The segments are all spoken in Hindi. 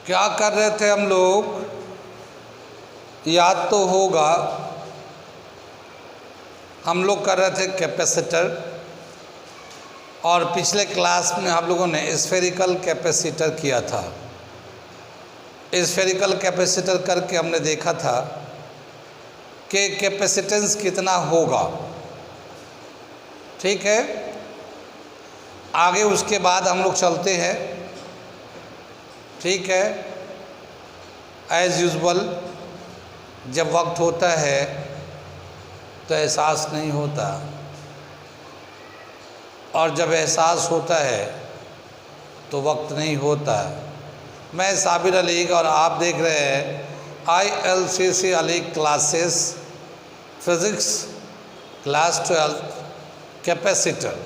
क्या कर रहे थे हम लोग, याद तो होगा। हम लोग कर रहे थे कैपेसिटर, और पिछले क्लास में हम लोगों ने स्फेरिकल कैपेसिटर किया था। स्फेरिकल कैपेसिटर करके हमने देखा था कि कैपेसिटेंस कितना होगा। ठीक है, आगे उसके बाद हम लोग चलते हैं। ठीक है, एज़ यूजुअल जब वक्त होता है तो एहसास नहीं होता, और जब एहसास होता है तो वक्त नहीं होता। मैं साबिर अली और आप देख रहे हैं ILCC Ali classes, physics class 12 capacitor.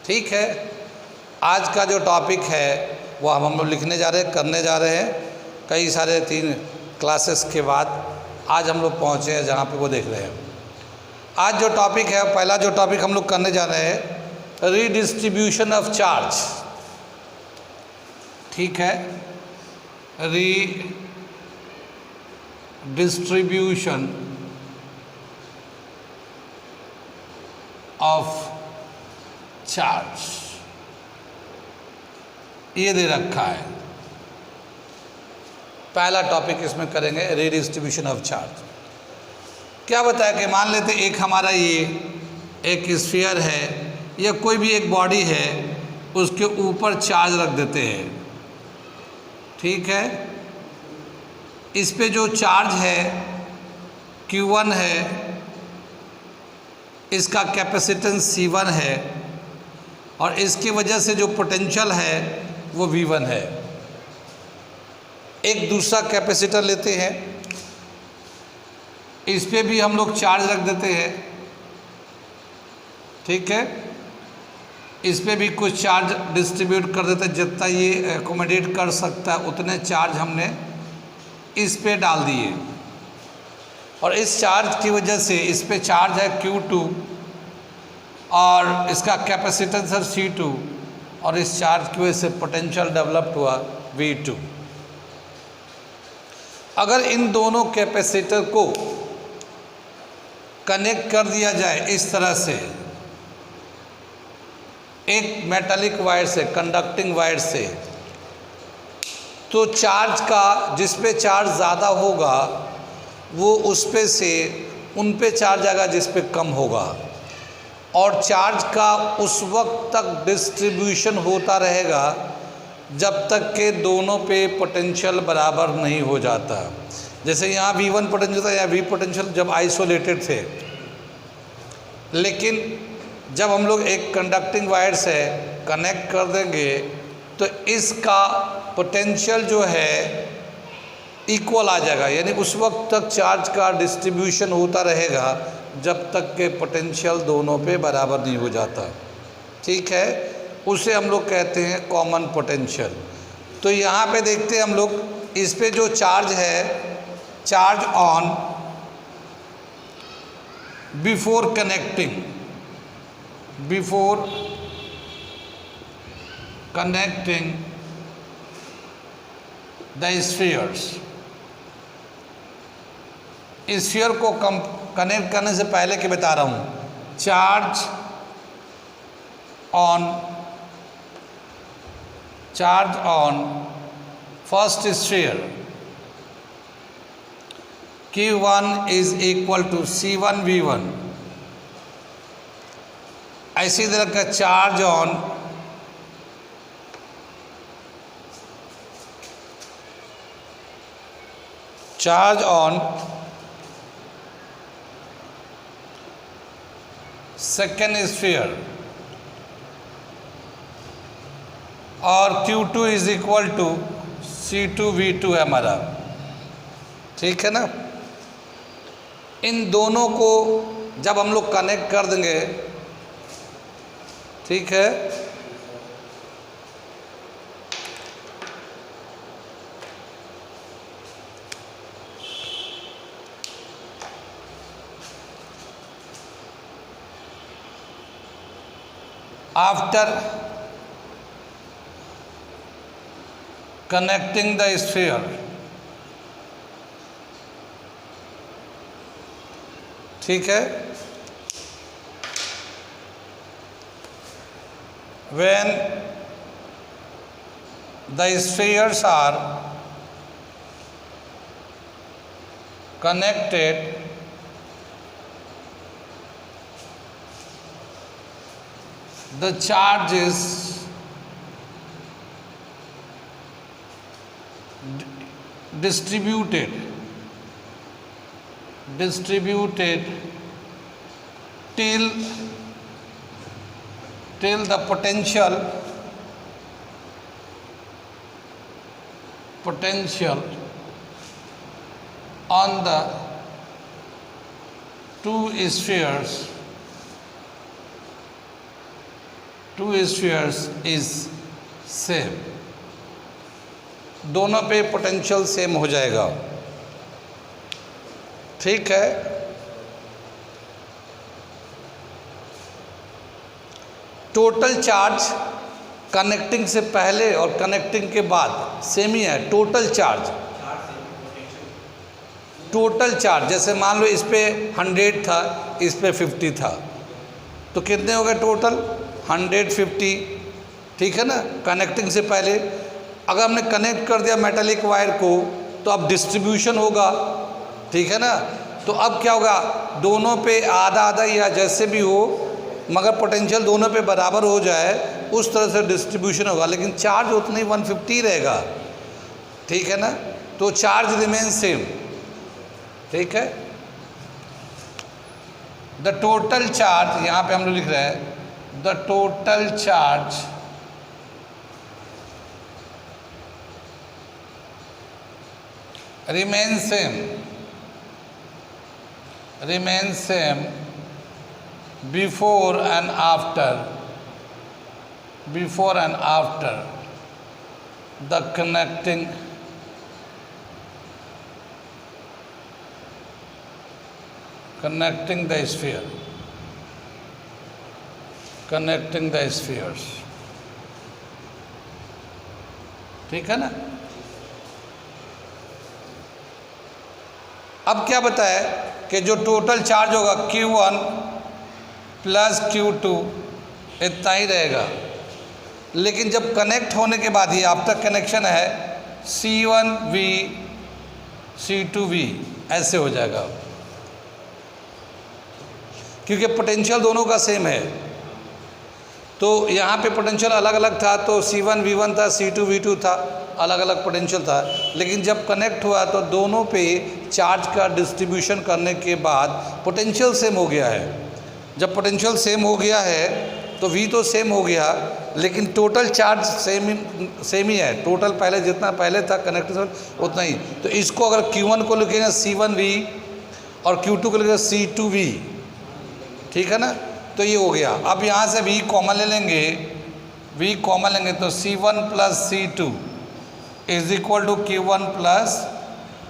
ठीक है, आज का जो टॉपिक है वो हम लोग लिखने जा रहे हैं, करने जा रहे हैं। कई सारे 3 क्लासेस के बाद आज हम लोग पहुँचे हैं जहाँ पे वो देख रहे हैं। आज जो टॉपिक है, पहला जो टॉपिक हम लोग करने जा रहे हैं, रीडिस्ट्रीब्यूशन ऑफ चार्ज। ठीक है, रीडिस्ट्रीब्यूशन ऑफ चार्ज, ये दे रखा है। पहला टॉपिक इसमें करेंगे रीडिस्ट्रीब्यूशन ऑफ चार्ज। क्या बताया कि मान लेते एक हमारा ये एक स्फीयर है या कोई भी एक बॉडी है, उसके ऊपर चार्ज रख देते हैं। ठीक है, इस पे जो चार्ज है Q1 है, इसका कैपेसिटेंस C1 है, और इसकी वजह से जो पोटेंशियल है वो V1 है। एक दूसरा कैपेसिटर लेते हैं, इस पे भी हम लोग चार्ज रख देते हैं। ठीक है, इस पे भी कुछ चार्ज डिस्ट्रीब्यूट कर देते हैं, जितना ये एकोमोडेट कर सकता है उतने चार्ज हमने इस पे डाल दिए, और इस चार्ज की वजह से इस पे चार्ज है Q2 और इसका कैपेसिटेंस है C2, और इस चार्ज की वजह से पोटेंशियल डेवलप्ड हुआ V2। अगर इन दोनों कैपेसिटर को कनेक्ट कर दिया जाए इस तरह से, एक मेटालिक वायर से, कंडक्टिंग वायर से, तो चार्ज का, जिस पे चार्ज ज़्यादा होगा वो उस पे से उन पे चार्ज आएगा जिस पे कम होगा, और चार्ज का उस वक्त तक डिस्ट्रीब्यूशन होता रहेगा जब तक के दोनों पे पोटेंशियल बराबर नहीं हो जाता। जैसे यहाँ V1 पोटेंशियल था, या V पोटेंशियल जब आइसोलेटेड थे, लेकिन जब हम लोग एक कंडक्टिंग वायर से कनेक्ट कर देंगे तो इसका पोटेंशियल जो है इक्वल आ जाएगा, यानी उस वक्त तक चार्ज का डिस्ट्रीब्यूशन होता रहेगा जब तक के पोटेंशियल दोनों पे बराबर नहीं हो जाता। ठीक है, उसे हम लोग कहते हैं कॉमन पोटेंशियल। तो यहाँ पे देखते हैं हम लोग, इस पे जो चार्ज है, charge on before connecting the spheres. Sphere को कनेक्ट करने से पहले के बता रहा हूँ, charge on first sphere Q1 is equal to C1 V1। ऐसी तरह का चार्ज ऑन सेकेंड स्फीयर, और Q2 is equal to C2 V2 है हमारा। ठीक है ना, इन दोनों को जब हम लोग कनेक्ट कर देंगे, ठीक है, आफ्टर connecting the sphere, ठीक है, when the spheres are connected, the charge is distributed till the potential on the two spheres is same, दोनों पे पोटेंशियल सेम हो जाएगा, ठीक है। टोटल चार्ज कनेक्टिंग से पहले और कनेक्टिंग के बाद सेम ही है। टोटल चार्ज जैसे मान लो इस पे 100 था, इस पे 50 था, तो कितने हो गए टोटल 150, ठीक है ना। कनेक्टिंग से पहले अगर हमने कनेक्ट कर दिया मेटालिक वायर को तो अब डिस्ट्रीब्यूशन होगा, ठीक है ना। तो अब क्या होगा, दोनों पे आधा आधा या जैसे भी हो, मगर पोटेंशियल दोनों पे बराबर हो जाए उस तरह से डिस्ट्रीब्यूशन होगा, लेकिन चार्ज उतना ही 150 रहेगा, ठीक है ना। तो चार्ज रिमेन सेम, ठीक है। द टोटल चार्ज, यहाँ पे हम लोग लिख रहे हैं the total charge remain same before and after the connecting the spheres, ठीक है ना। अब क्या बताया कि जो टोटल चार्ज होगा Q1 प्लस Q2 इतना ही रहेगा, लेकिन जब कनेक्ट होने के बाद ये आफ्टर कनेक्शन है C1V C2V ऐसे हो जाएगा, क्योंकि पोटेंशियल दोनों का सेम है। तो यहाँ पे पोटेंशियल अलग अलग था, तो C1 V1 था, C2 V2 था, अलग अलग पोटेंशियल था। लेकिन जब कनेक्ट हुआ तो दोनों पे चार्ज का डिस्ट्रीब्यूशन करने के बाद पोटेंशियल सेम हो गया है। जब पोटेंशियल सेम हो गया है तो V तो सेम हो गया, लेकिन टोटल चार्ज सेम ही है। टोटल पहले जितना पहले था कनेक्टेड उतना ही। तो इसको अगर Q1 को लिखेंगे C1V और Q2 को लिखेंगे C2V, ठीक है ना। तो ये हो गया। अब यहाँ से V कॉमन ले लेंगे, तो C1 plus C2 is equal to Q1 plus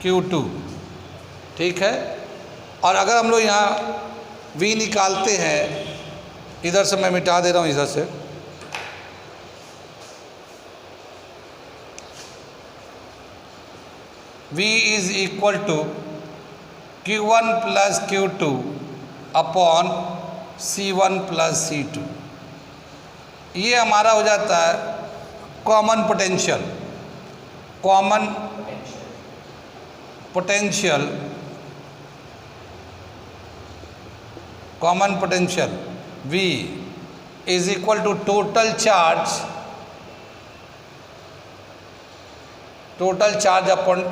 Q2, ठीक है। और अगर हम लोग यहाँ V निकालते हैं, इधर से मैं मिटा दे रहा हूँ, इधर से V is equal to Q1 plus Q2 अपॉन C1 प्लस C2। ये हमारा हो जाता है common potential V is equal to total charge upon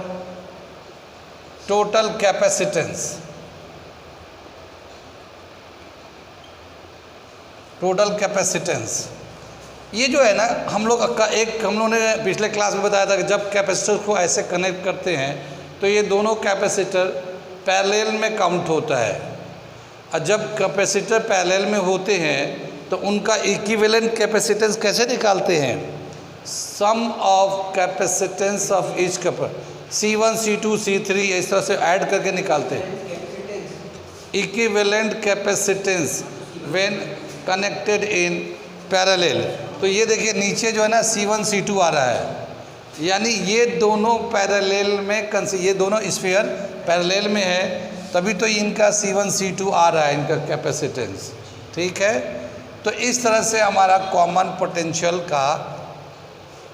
total capacitance. ये जो है ना, हम लोग ने पिछले क्लास में बताया था कि जब कैपेसिटर को ऐसे कनेक्ट करते हैं तो ये दोनों कैपेसिटर पैरेलल में काउंट होता है। और जब कैपेसिटर पैरेलल में होते हैं तो उनका इक्विवेलेंट कैपेसिटेंस कैसे निकालते हैं? Sum of capacitance of each C1 C2 C3 इस तरह से ऐड करके निकालते हैं equivalent capacitance when connected in parallel. तो ये देखिए नीचे जो है ना C1 C2 आ रहा है, यानी ये दोनों पैरेलल में ये दोनों स्फीयर पैरेलल में है, तभी तो इनका C1 C2 आ रहा है, इनका कैपेसिटेंस। ठीक है, तो इस तरह से हमारा कॉमन पोटेंशियल का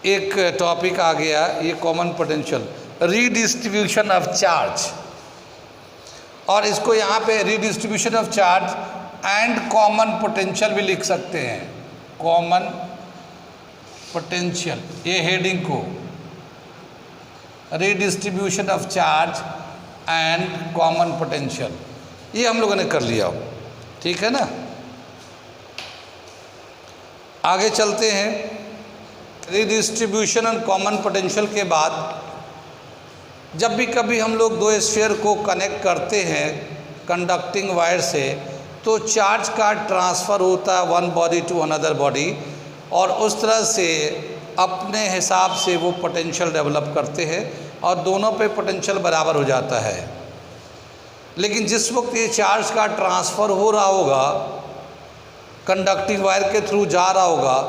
एक टॉपिक आ गया। ये common potential, redistribution of charge, और इसको यहाँ पे redistribution of charge and common potential भी लिख सकते हैं। कॉमन पोटेंशियल, ये हेडिंग को redistribution of charge and common potential, ये हम लोगों ने कर लिया। ठीक है ना, आगे चलते हैं। रीडिस्ट्रीब्यूशन एंड कॉमन पोटेंशियल के बाद जब भी कभी हम लोग दो स्फीयर को कनेक्ट करते हैं कंडक्टिंग वायर से, तो चार्ज का ट्रांसफ़र होता है one body to another body, और उस तरह से अपने हिसाब से वो पोटेंशियल डेवलप करते हैं और दोनों पे पोटेंशियल बराबर हो जाता है। लेकिन जिस वक्त ये चार्ज का ट्रांसफ़र हो रहा होगा, कंडक्टिंग वायर के थ्रू जा रहा होगा,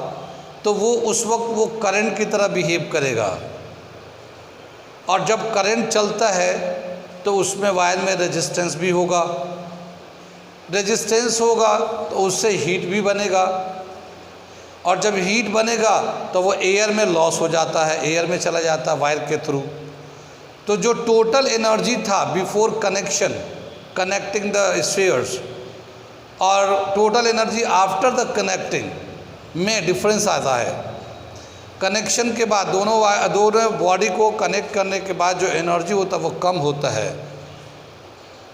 तो वो उस वक्त वो करंट की तरह बिहेव करेगा, और जब करंट चलता है तो उसमें वायर में रेजिस्टेंस भी होगा, रेजिस्टेंस होगा तो उससे हीट भी बनेगा, और जब हीट बनेगा तो वो एयर में लॉस हो जाता है, एयर में चला जाता है वायर के थ्रू। तो जो टोटल एनर्जी था before connection, connecting the spheres, और total energy after the connecting में डिफरेंस आता है। कनेक्शन के बाद दोनों बॉडी को कनेक्ट करने के बाद जो एनर्जी होता है वो कम होता है,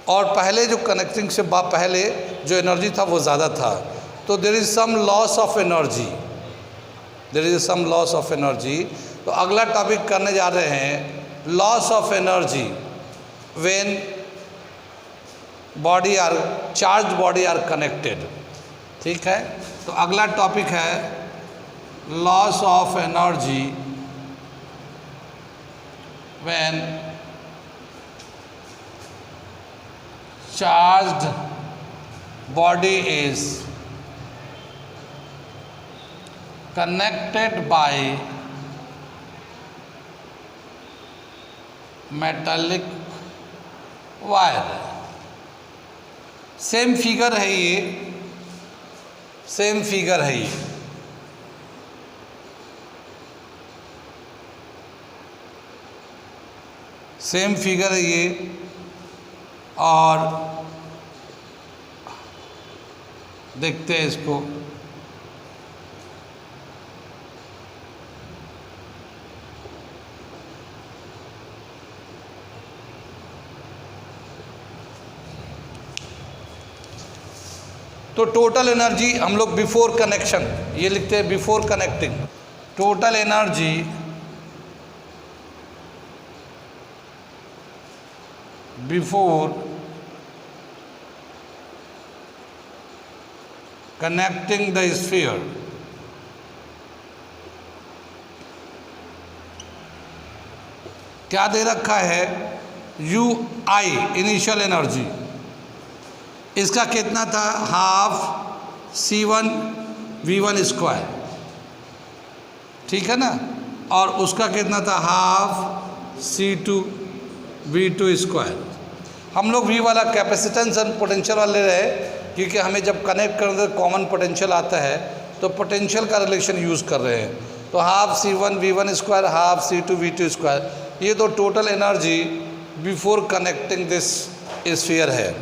और पहले जो कनेक्टिंग से पहले जो एनर्जी था वो ज़्यादा था। तो there is some loss of energy, there is some loss of energy. तो अगला टॉपिक करने जा रहे हैं, loss of energy when body are charge body are connected. ठीक है, तो अगला टॉपिक है loss of energy when charged body is connected by metallic wire. Same figure है ये, सेम फिगर है ये। सेम फिगर है ये, और देखते हैं इसको। तो टोटल एनर्जी हम लोग बिफोर कनेक्शन ये लिखते हैं, before connecting total energy before connecting the sphere क्या दे रखा है, यू आई इनिशियल एनर्जी, इसका कितना था, हाफ C1 V1 स्क्वायर। ठीक है ना, और उसका कितना था, हाफ C2 V2 स्क्वायर। हम लोग V वाला कैपेसिटेंस एंड पोटेंशियल वाले रहे, क्योंकि हमें जब कनेक्ट करने कॉमन पोटेंशियल आता है तो पोटेंशियल का रिलेशन यूज़ कर रहे हैं। तो half C1 V1 square, half C2 V2 square, ये तो total energy before connecting this sphere है।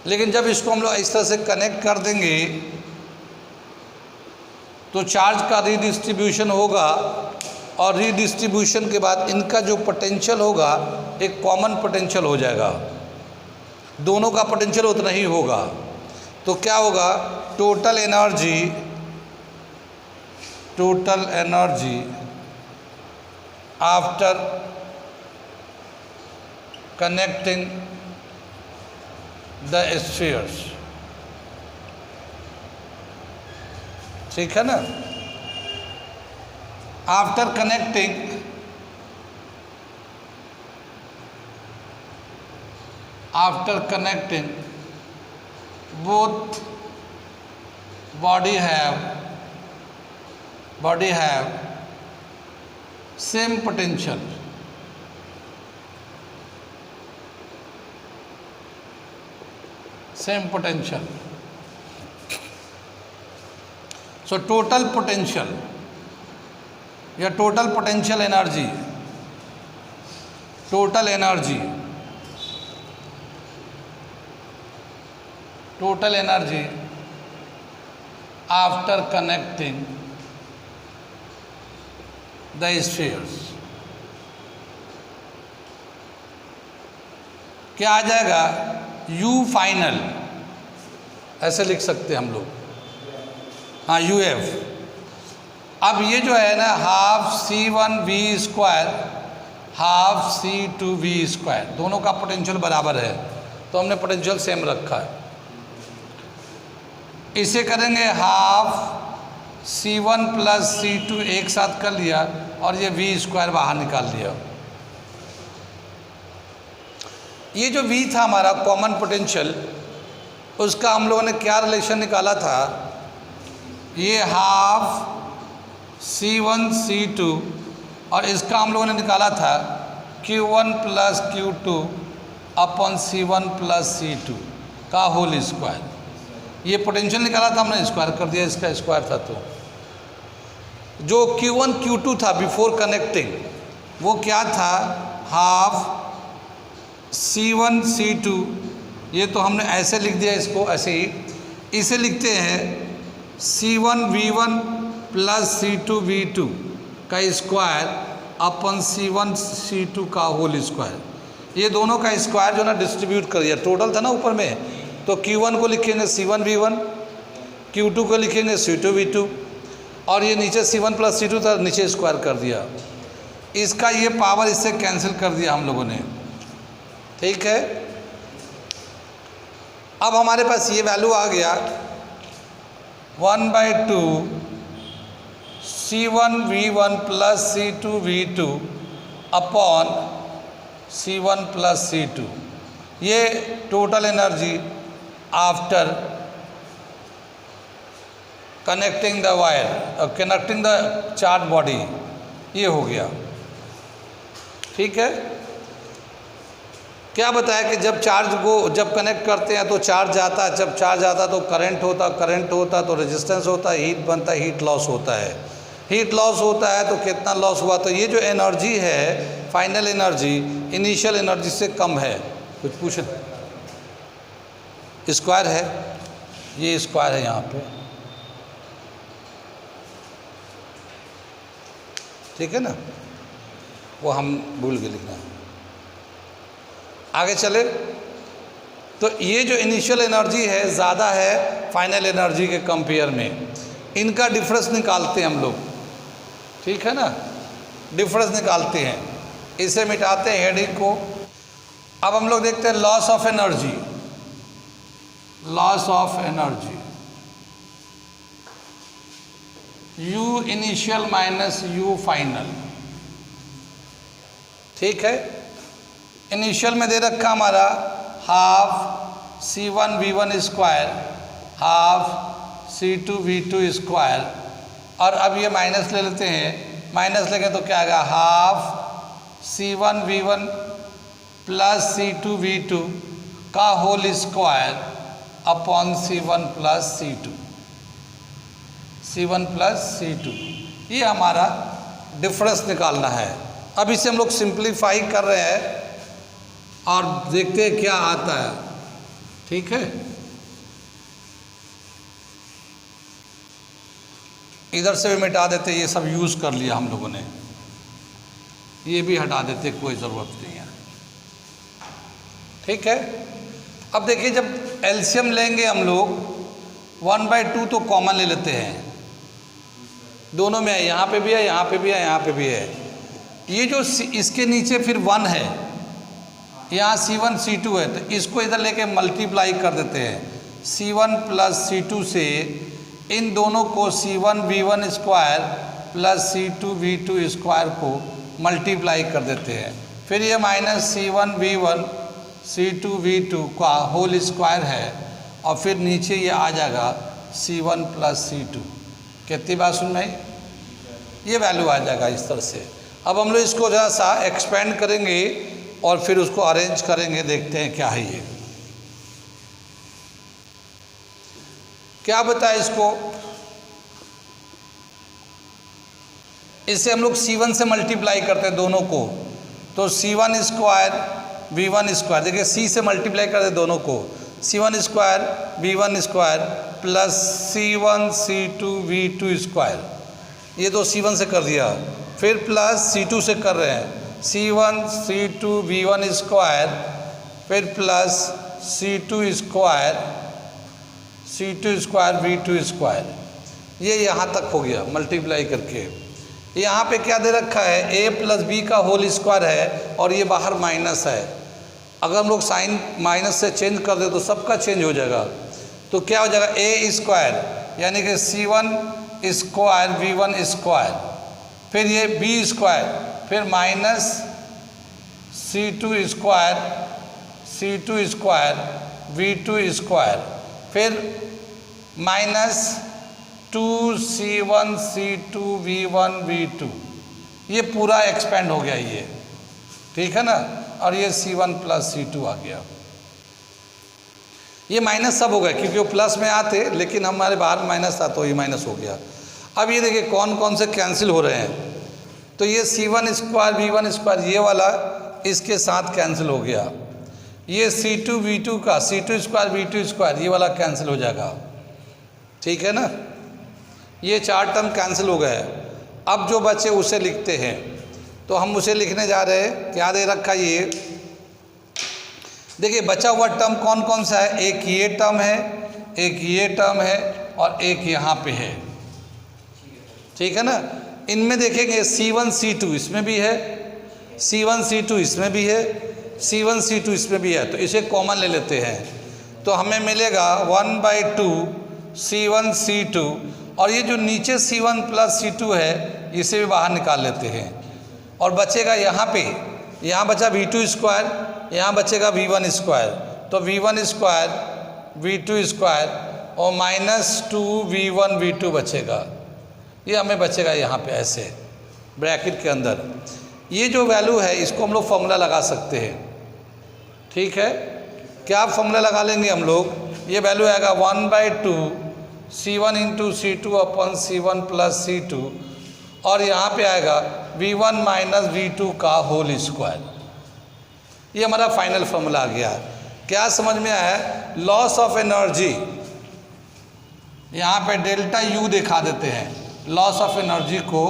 लेकिन जब इसको हम लोग इस तरह से कनेक्ट कर देंगे तो चार्ज का रीडिस्ट्रीब्यूशन होगा, और रीडिस्ट्रीब्यूशन के बाद इनका जो पोटेंशियल होगा एक कॉमन पोटेंशियल हो जाएगा, दोनों का पोटेंशियल उतना ही होगा। तो क्या होगा, total energy after connecting the spheres. ठीक है ना, after connecting both body have same potential, same potential. So total potential या total potential energy, total energy, total energy after connecting the spheres क्या आ जाएगा? U फाइनल, ऐसे लिख सकते हैं हम लोग, हाँ UF। अब ये जो है ना हाफ C1V², हाफ C2V², दोनों का पोटेंशियल बराबर है, तो हमने पोटेंशियल सेम रखा है। इसे करेंगे हाफ C1 प्लस C2 एक साथ कर लिया और ये V² बाहर निकाल लिया। ये जो V था हमारा कॉमन पोटेंशियल, उसका हम लोगों ने क्या रिलेशन निकाला था? ये हाफ C1 C2 और इसका हम लोगों ने निकाला था Q1 प्लस Q2 अपॉन C1 प्लस C2 का होल स्क्वायर। ये पोटेंशियल निकाला था हमने, स्क्वायर कर दिया, इसका स्क्वायर था। तो जो Q1 Q2 था बिफोर कनेक्टिंग, वो क्या था? हाफ C1 C2, ये तो हमने ऐसे लिख दिया, इसको ऐसे ही इसे लिखते हैं C1 V1 plus C2 V2 का स्क्वायर अपन C1 C2 का होल स्क्वायर। ये दोनों का स्क्वायर जो ना डिस्ट्रीब्यूट कर दिया, टोटल था ना ऊपर में, तो Q1 को लिखेंगे C1 V1, Q2 को लिखेंगे C2 V2, और ये नीचे C1 प्लस C2 था, नीचे स्क्वायर कर दिया। इसका ये पावर इससे कैंसिल कर दिया हम लोगों ने, ठीक है। अब हमारे पास ये वैल्यू आ गया 1/2 C1 V1 plus C2 V2 upon C1 plus C2। ये total energy after connecting the wire, connecting the charge body, ये हो गया, ठीक है। क्या बताया कि जब चार्ज को जब कनेक्ट करते हैं तो चार्ज आता है, जब चार्ज आता है तो करंट होता है तो रेजिस्टेंस होता है, हीट बनता है, हीट लॉस होता है। हीट लॉस होता है तो कितना लॉस हुआ? तो ये जो एनर्जी है, फाइनल एनर्जी इनिशियल एनर्जी से कम है। कुछ पूछे? स्क्वायर है, ये स्क्वायर है यहाँ पे, ठीक है ना, वो हम भूल गए लिखना। आगे चले तो ये जो इनिशियल एनर्जी है ज़्यादा है फाइनल एनर्जी के कंपेयर में, इनका डिफरेंस निकालते हैं हम लोग, ठीक है ना, डिफरेंस निकालते हैं, इसे मिटाते हैं हेडिंग को। अब हम लोग देखते हैं loss of energy, loss of energy U initial minus U final, ठीक है। इनिशियल में दे रखा हमारा half C1 V1 square, half C2 V2 square, और अब ये माइनस ले लेते हैं, माइनस लेंगे तो क्या आएगा? Half C1 V1 plus C2 V2 का whole square upon C1 plus C2, C1 plus C2। ये हमारा डिफरेंस निकालना है। अब इसे हम लोग सिंप्लीफाई कर रहे हैं और देखते हैं क्या आता है, ठीक है। इधर से भी मिटा देते, ये सब यूज़ कर लिया हम लोगों ने, ये भी हटा देते, कोई ज़रूरत नहीं है, ठीक है। अब देखिए जब एलसीएम लेंगे हम लोग 1/2 तो कॉमन ले लेते हैं, दोनों में है, यहाँ पे भी है, यहाँ पे भी है, यहाँ पे भी है। ये जो इसके नीचे फिर 1 है, यहाँ C1 C2 है, तो इसको इधर लेके मल्टीप्लाई कर देते हैं C1 प्लस C2 से, इन दोनों को C1 V1 square plus C2 V2 square को मल्टीप्लाई कर देते हैं। फिर ये minus C1 V1 C2 V2 का होल स्क्वायर है, और फिर नीचे ये आ जाएगा C1 प्लस C2। कितनी बात सुन में, ये वैल्यू आ जाएगा इस तरह से। अब हम लोग इसको जरा सा एक्सपेंड करेंगे और फिर उसको अरेंज करेंगे, देखते हैं क्या है ये, क्या बताए इसको। इसे हम लोग C1 से मल्टीप्लाई करते हैं दोनों को, तो C1 स्क्वायर V1 स्क्वायर, देखिए C से मल्टीप्लाई करते हैं दोनों को, C1 square V1 square plus C1 C2 V2 square, ये तो C1 से कर दिया, फिर प्लस C2 से कर रहे हैं, C1 C2 V1 स्क्वायर, फिर plus C2 square V2 square, ये यहाँ तक हो गया मल्टीप्लाई करके। यहाँ पे क्या दे रखा है, a प्लस बी का होल स्क्वायर है और ये बाहर माइनस है। अगर हम लोग साइन माइनस से चेंज कर दे तो सबका चेंज हो जाएगा, तो क्या हो जाएगा a स्क्वायर यानी कि C1 स्क्वायर V1 स्क्वायर, फिर ये b स्क्वायर, फिर minus C2 square V2 square, फिर minus 2C1 C2 V1 V2, ये पूरा एक्सपेंड हो गया ये, ठीक है ना, और ये C1 प्लस C2 आ गया। ये माइनस सब हो गया क्योंकि वो प्लस में आते, लेकिन हमारे बाहर माइनस था तो ये माइनस हो गया। अब ये देखिए कौन कौन से कैंसिल हो रहे हैं, तो ये C1 स्क्वायर V1 स्क्वायर ये वाला इसके साथ कैंसिल हो गया, ये C2 V2 का C2 स्क्वायर V2 स्क्वायर ये वाला कैंसिल हो जाएगा, ठीक है ना, ये चार टर्म कैंसिल हो गए। अब जो बचे उसे लिखते हैं, तो हम उसे लिखने जा रहे हैं, क्या दे रखा ये, देखिए बचा हुआ टर्म कौन कौन सा है, एक ये टर्म है, एक ये टर्म है और एक यहाँ पे है, ठीक है ना। इनमें देखेंगे C1 C2 इसमें भी है, C1 C2 इसमें भी है, C1 C2 इसमें भी है, तो इसे कॉमन ले लेते हैं, तो हमें मिलेगा 1/2 C1 C2, और ये जो नीचे C1 प्लस C2 है इसे भी बाहर निकाल लेते हैं, और बचेगा यहाँ पे, यहाँ बचा V2 स्क्वायर, यहाँ बचेगा V1 स्क्वायर, तो V1 स्क्वायर V2 स्क्वायर और माइनस 2V1 V2 बचेगा, ये हमें बचेगा यहाँ पे ऐसे ब्रैकेट के अंदर। ये जो वैल्यू है इसको हम लोग फॉर्मूला लगा सकते हैं, ठीक है, क्या फॉर्मूला लगा लेंगे हम लोग, ये वैल्यू आएगा 1/2 C1 इंटू C2 अपन C1 प्लस C2, और यहाँ पे आएगा V1 माइनस V2 का होल स्क्वायर, ये हमारा फाइनल फॉर्मूला आ गया। क्या समझ में आया, लॉस ऑफ एनर्जी, यहाँ पे डेल्टा U दिखा देते हैं, लॉस ऑफ एनर्जी को,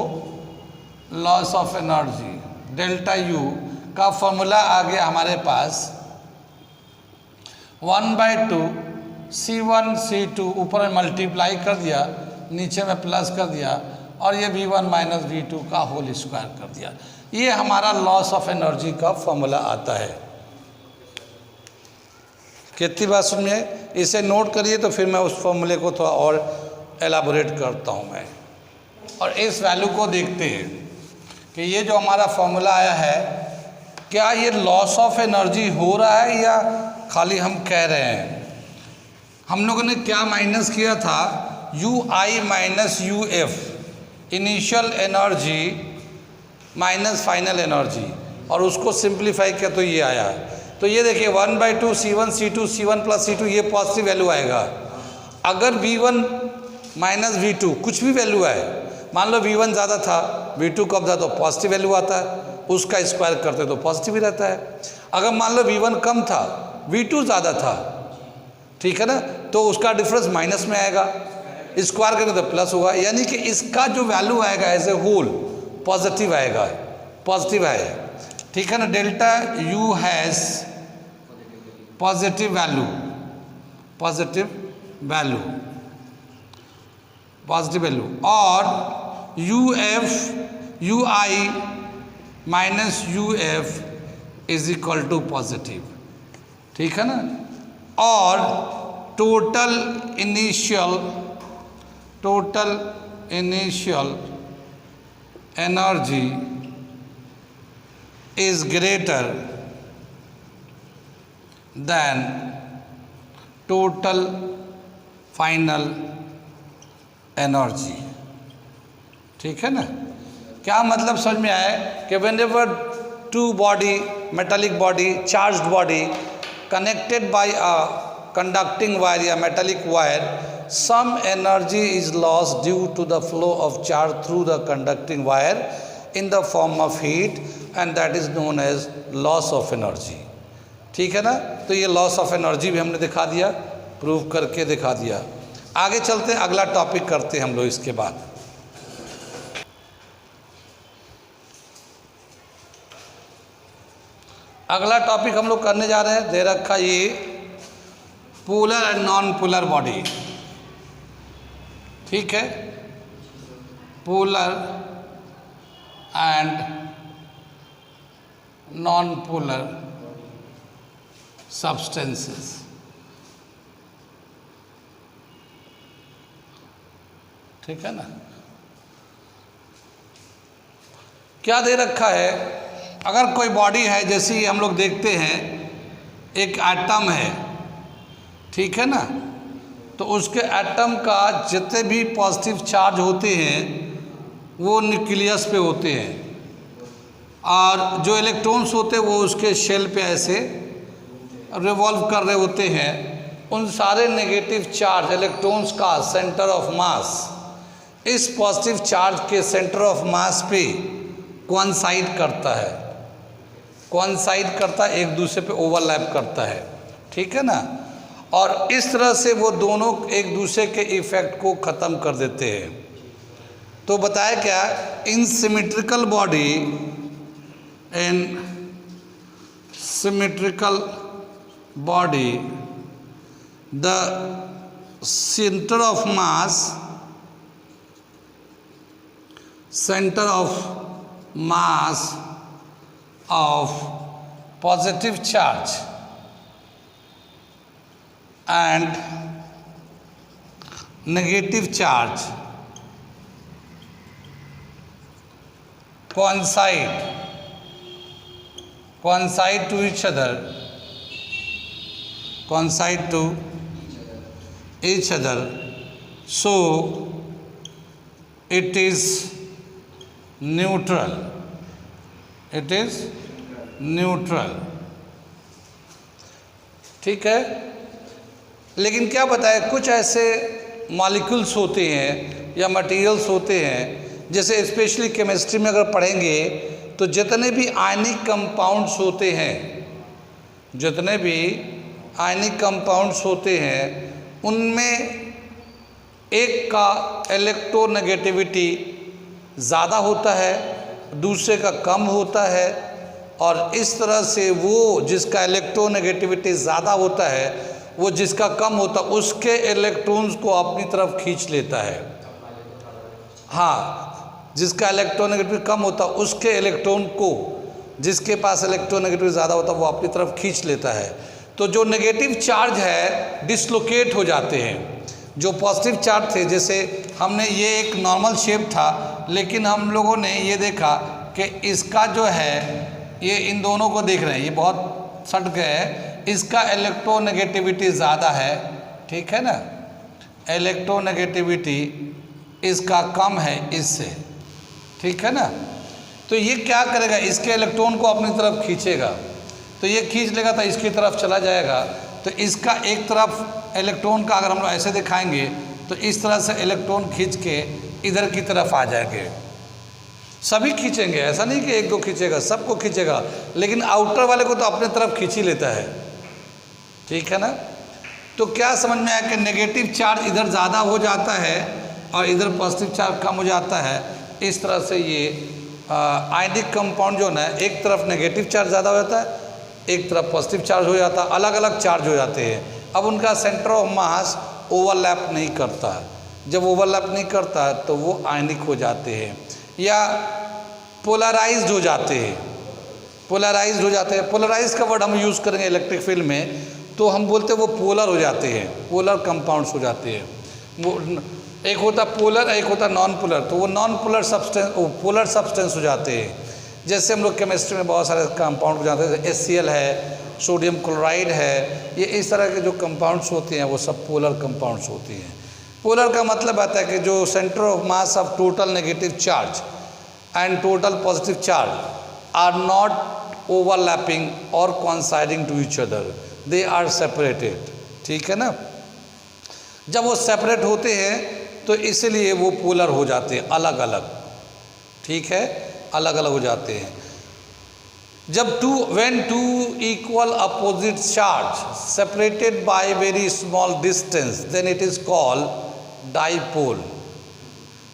loss of energy delta U का फॉर्मूला आ गया हमारे पास 1/2 C1 C2, ऊपर में मल्टीप्लाई कर दिया, नीचे में प्लस कर दिया, और ये V1 माइनस V2 का होल स्क्वायर कर दिया, ये हमारा लॉस ऑफ एनर्जी का फॉर्मूला आता है। कितनी बात समझ में, इसे नोट करिए तो फिर मैं उस फॉर्मूले को थोड़ा और एलाबोरेट करता हूँ मैं, और इस वैल्यू को देखते हैं कि ये जो हमारा फॉर्मूला आया है क्या ये लॉस ऑफ एनर्जी हो रहा है या खाली हम कह रहे हैं। हम लोगों ने क्या माइनस किया था, UI minus UF, initial energy minus final energy, और उसको सिंप्लीफाई किया तो ये आया। तो ये देखिए 1/2 C1 C2 C1 plus C2 ये पॉजिटिव वैल्यू आएगा। अगर V1 माइनस V2 कुछ भी वैल्यू आए, मान लो V1 ज़्यादा था V2 कम था तो पॉजिटिव वैल्यू आता है, उसका स्क्वायर करते तो पॉजिटिव ही रहता है। अगर मान लो V1 कम था V2 ज़्यादा था, ठीक है ना, तो उसका डिफरेंस माइनस में आएगा, स्क्वायर करेंगे तो प्लस होगा, यानी कि इसका जो वैल्यू आएगा एज ए होल पॉजिटिव आएगा, पॉजिटिव है, ठीक है ना। Delta U has positive value, positive value, positive value, और UF UI minus UF is equal to positive, ठीक है ना। और total initial energy is greater than total final energy, ठीक है ना। क्या मतलब समझ में आया कि whenever two body, metallic body, charged body connected by a conducting wire या metallic wire, some energy is lost due to the flow of charge through the conducting wire in the form of heat, and that is known as loss of energy। ठीक है ना, तो ये लॉस ऑफ एनर्जी भी हमने दिखा दिया, प्रूव करके दिखा दिया। आगे चलते हैं, अगला टॉपिक करते हैं हम लोग इसके बाद। अगला टॉपिक हम लोग करने जा रहे हैं, दे रखा ये polar and non polar body. ठीक है, polar and non polar substances। ठीक है ना, क्या दे रखा है, अगर कोई बॉडी है, जैसे हम लोग देखते हैं एक एटम है, ठीक है ना, तो उसके एटम का जितने भी पॉजिटिव चार्ज होते हैं वो न्यूक्लियस पे होते हैं, और जो इलेक्ट्रॉन्स होते हैं वो उसके शेल पे ऐसे रिवॉल्व कर रहे होते हैं। उन सारे नेगेटिव चार्ज इलेक्ट्रॉन्स का सेंटर ऑफ मास इस पॉजिटिव चार्ज के सेंटर ऑफ मास पे कोइंसाइड करता है, कोइंसाइड करता है, एक दूसरे पे ओवरलैप करता है। ठीक है ना, और इस तरह से वो दोनों एक दूसरे के इफेक्ट को ख़त्म कर देते हैं। तो बताया क्या, इन symmetrical body, in symmetrical body the center of mass of positive charge and negative charge coincide to each other, so it is neutral, ठीक है। लेकिन क्या बताए, कुछ ऐसे मॉलिक्यूल्स होते हैं या मटेरियल्स होते हैं, जैसे स्पेशली केमिस्ट्री में अगर पढ़ेंगे तो जितने भी आयनिक कंपाउंड्स होते हैं, जितने भी आयनिक कंपाउंड्स होते हैं, उनमें एक का इलेक्ट्रोनेगेटिविटी ज़्यादा होता है, दूसरे का कम होता है, और इस तरह से वो जिसका इलेक्ट्रोनेगेटिविटी ज़्यादा होता है वो जिसका कम होता है उसके इलेक्ट्रॉन्स को अपनी तरफ खींच लेता है। हाँ, जिसका इलेक्ट्रोनेगेटिविटी कम होता है उसके इलेक्ट्रॉन को जिसके पास इलेक्ट्रोनेगेटिविटी ज़्यादा होता है वो अपनी तरफ खींच लेता है। तो जो नेगेटिव चार्ज है डिसलोकेट हो जाते हैं, जो पॉजिटिव चार्ज थे, जैसे हमने ये एक नॉर्मल शेप था, लेकिन हम लोगों ने ये देखा कि इसका जो है, ये इन दोनों को देख रहे हैं, ये बहुत सट गए हैं, इसका इलेक्ट्रोनेगेटिविटी ज़्यादा है, ठीक है ना, इलेक्ट्रोनेगेटिविटी इसका कम है इससे, ठीक है ना। तो ये क्या करेगा, इसके इलेक्ट्रॉन को अपनी तरफ खींचेगा, तो ये खींच लेगा तो इसकी तरफ चला जाएगा। तो इसका एक तरफ इलेक्ट्रॉन का अगर हम लोग ऐसे दिखाएंगे तो इस तरह से इलेक्ट्रॉन खींच के इधर की तरफ आ जाएंगे, सभी खींचेंगे, ऐसा नहीं कि एक दो खींचेगा, सबको खींचेगा, लेकिन आउटर वाले को तो अपने तरफ खींच ही लेता है, ठीक है ना। तो क्या समझ में आया कि नेगेटिव चार्ज इधर ज़्यादा हो जाता है और इधर पॉजिटिव चार्ज कम हो जाता है। इस तरह से ये आयनिक कंपाउंड जो है, एक तरफ नेगेटिव चार्ज ज़्यादा हो जाता है, एक तरफ पॉजिटिव चार्ज हो जाता है, अलग अलग चार्ज हो जाते हैं। अब उनका सेंटर ऑफ मास ओवरलैप नहीं करता, जब ओवरलैप नहीं करता तो वो आयनिक हो जाते हैं या पोलराइज्ड हो जाते हैं, पोलराइज्ड हो जाते हैं। पोलराइज का वर्ड हम यूज़ करेंगे इलेक्ट्रिक फील्ड में, तो हम बोलते हैं वो पोलर हो जाते हैं, पोलर कंपाउंड्स हो जाते हैं। वो एक होता पोलर, एक होता नॉन पोलर, तो वो नॉन पोलर सब्सटेंस, वो पोलर सब्सटेंस हो जाते हैं। जैसे हम लोग केमिस्ट्री में बहुत सारे कंपाउंड हो जाते हैं, HCl है, सोडियम क्लोराइड है, ये इस तरह के जो कंपाउंड्स होते हैं वो सब पोलर कंपाउंड्स होती हैं। पोलर का मतलब आता है कि जो centre of mass of total negative charge and total positive charge are not overlapping or coinciding to each other, they are separated। ठीक है ना, जब वो सेपरेट होते हैं तो इसलिए वो पोलर हो जाते हैं, अलग अलग। ठीक है, अलग अलग हो जाते हैं। जब when two equal opposite charge separated by very small distance, then it is called dipole।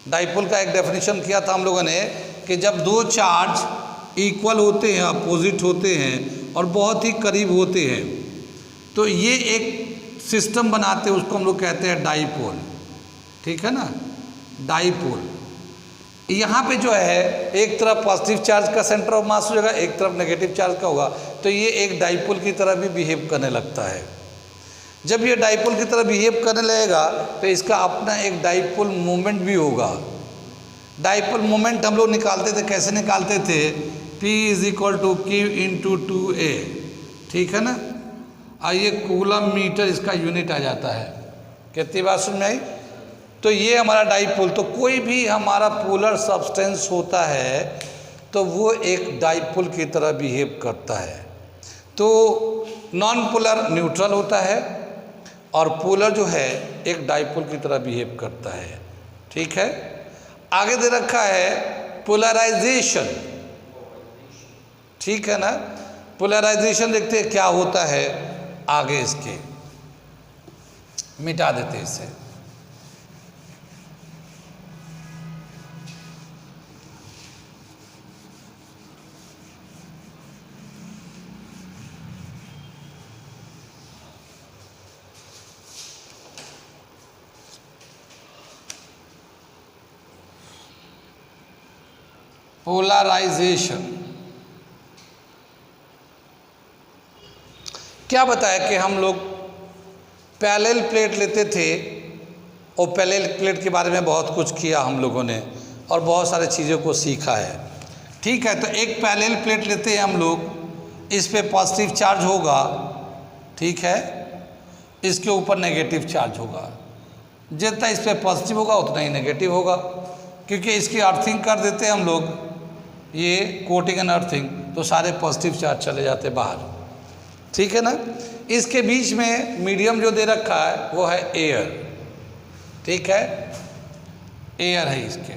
Dipole का एक डेफिनेशन किया था हम लोगों ने कि जब दो चार्ज इक्वल होते हैं, अपोजिट होते हैं और बहुत ही करीब होते हैं तो ये एक सिस्टम बनाते हैं, उसको हम लोग कहते हैं डाइपोल। ठीक है ना, डाइपोल। यहाँ पे जो है एक तरफ पॉजिटिव चार्ज का सेंटर ऑफ मास हो जाएगा, एक तरफ नेगेटिव चार्ज का होगा, तो ये एक डाइपोल की तरह भी बिहेव करने लगता है। जब ये डाइपोल की तरह बिहेव करने लगेगा तो इसका अपना एक डाइपोल मोमेंट भी होगा। डाइपोल मोमेंट हम लोग निकालते थे, कैसे निकालते थे? P = Q × 2A। ठीक है ना, और ये कूलम मीटर इसका यूनिट आ जाता है। कितनी बात समझ में आई? तो ये हमारा डाइपोल। तो कोई भी हमारा पोलर सब्सटेंस होता है तो वो एक डाइपोल की तरह बिहेव करता है। तो नॉन पोलर न्यूट्रल होता है और पोलर जो है एक डाइपोल की तरह बिहेव करता है। ठीक है, आगे दे रखा है पोलराइजेशन। ठीक है ना, पोलराइजेशन देखते हैं क्या होता है आगे, इसके मिटा देते हैं इसे। पोलराइजेशन क्या बताया कि हम लोग पैरेलल प्लेट लेते थे और पैरेलल प्लेट के बारे में बहुत कुछ किया हम लोगों ने और बहुत सारे चीज़ों को सीखा है। ठीक है, तो एक पैरेलल प्लेट लेते हैं हम लोग, इस पे पॉजिटिव चार्ज होगा। ठीक है, इसके ऊपर नेगेटिव चार्ज होगा। जितना इस पे पॉजिटिव होगा उतना ही नेगेटिव होगा, क्योंकि इसकी अर्थिंग कर देते हैं हम लोग, ये कोटिंग एंड अर्थिंग, तो सारे पॉजिटिव चार्ज चले जाते बाहर। ठीक है ना, इसके बीच में मीडियम जो दे रखा है वो है एयर। ठीक है, एयर है इसके।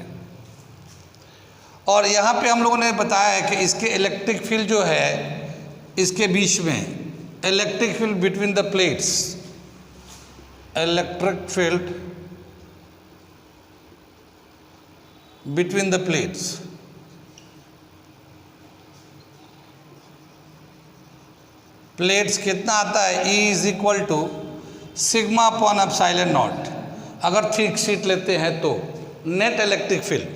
और यहाँ पे हम लोगों ने बताया है कि इसके इलेक्ट्रिक फील्ड जो है इसके बीच में, electric field between the plates, electric field between the plates, plates कितना आता है? E = σ/ε0। अगर थिक शीट लेते हैं तो नेट इलेक्ट्रिक फील्ड,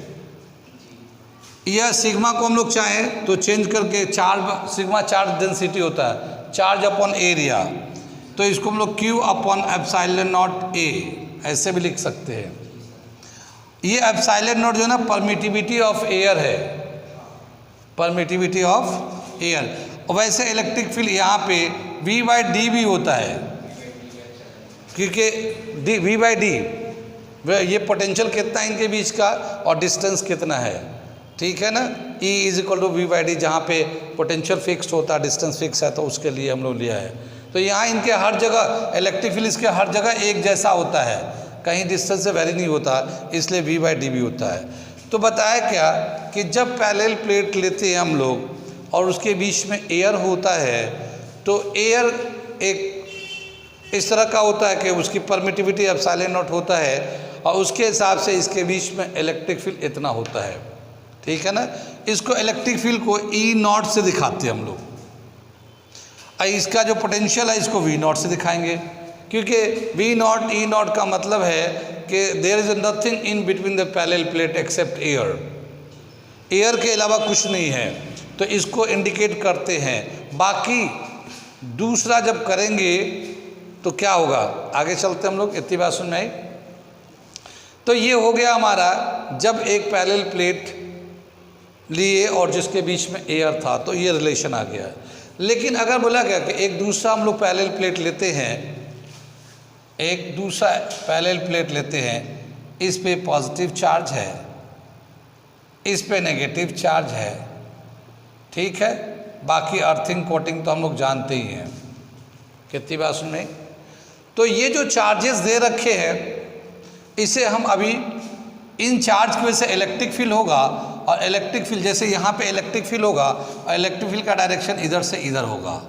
यह सिग्मा को हम लोग चाहें तो चेंज करके चार्ज, सिग्मा चार्ज डेंसिटी होता है, चार्ज अपॉन एरिया, तो इसको हम लोग Q/ε0A ऐसे भी लिख सकते हैं। ये ε0 जो है ना परमिटिविटी ऑफ एयर है, परमिटिविटी ऑफ एयर। वैसे इलेक्ट्रिक फील्ड यहाँ पे V/d भी होता है, क्योंकि V/d ये पोटेंशियल कितना है इनके बीच का और डिस्टेंस कितना है। ठीक है ना, E = V/d, जहाँ पे पोटेंशियल फिक्स होता है, डिस्टेंस फिक्स है, तो उसके लिए हम लोग लिया है। तो यहाँ इनके हर जगह इलेक्ट्रिक फील्ड इसके हर जगह एक जैसा होता है, कहीं डिस्टेंस से वेरी नहीं होता, इसलिए V/d भी होता है। तो बताया क्या कि जब पैरेलल प्लेट लेते हैं हम लोग और उसके बीच में एयर होता है, तो एयर एक इस तरह का होता है कि उसकी परमिटिविटी ε0 होता है और उसके हिसाब से इसके बीच में इलेक्ट्रिक फील्ड इतना होता है। ठीक है ना, इसको इलेक्ट्रिक फील्ड को E0 से दिखाते हैं हम लोग, और इसका जो पोटेंशियल है इसको V0 से दिखाएंगे, क्योंकि V0 E0 का मतलब है कि there is nothing in between the parallel plate except air, air के अलावा कुछ नहीं है, तो इसको इंडिकेट करते हैं। बाकी दूसरा जब करेंगे तो क्या होगा, आगे चलते हम लोग, इतनी बात समझ में आई। तो ये हो गया हमारा, जब एक पैरेलल प्लेट लिए और जिसके बीच में एयर था, तो ये रिलेशन आ गया। लेकिन अगर बोला गया कि एक दूसरा हम लोग पैरेलल प्लेट लेते हैं, एक दूसरा पैरेलल प्लेट लेते हैं, इस पे पॉजिटिव चार्ज है, इस पे नेगेटिव चार्ज है, ठीक है। बाकी अर्थिंग कोटिंग तो हम लोग जानते ही हैं। कितनी बात सुन में, तो ये जो चार्जेस दे रखे हैं इसे हम अभी इन चार्ज की वजह से इलेक्ट्रिक फील्ड होगा, और इलेक्ट्रिक फील्ड जैसे यहाँ पे इलेक्ट्रिक फील्ड होगा और इलेक्ट्रिक फील्ड का डायरेक्शन इधर से इधर होगा,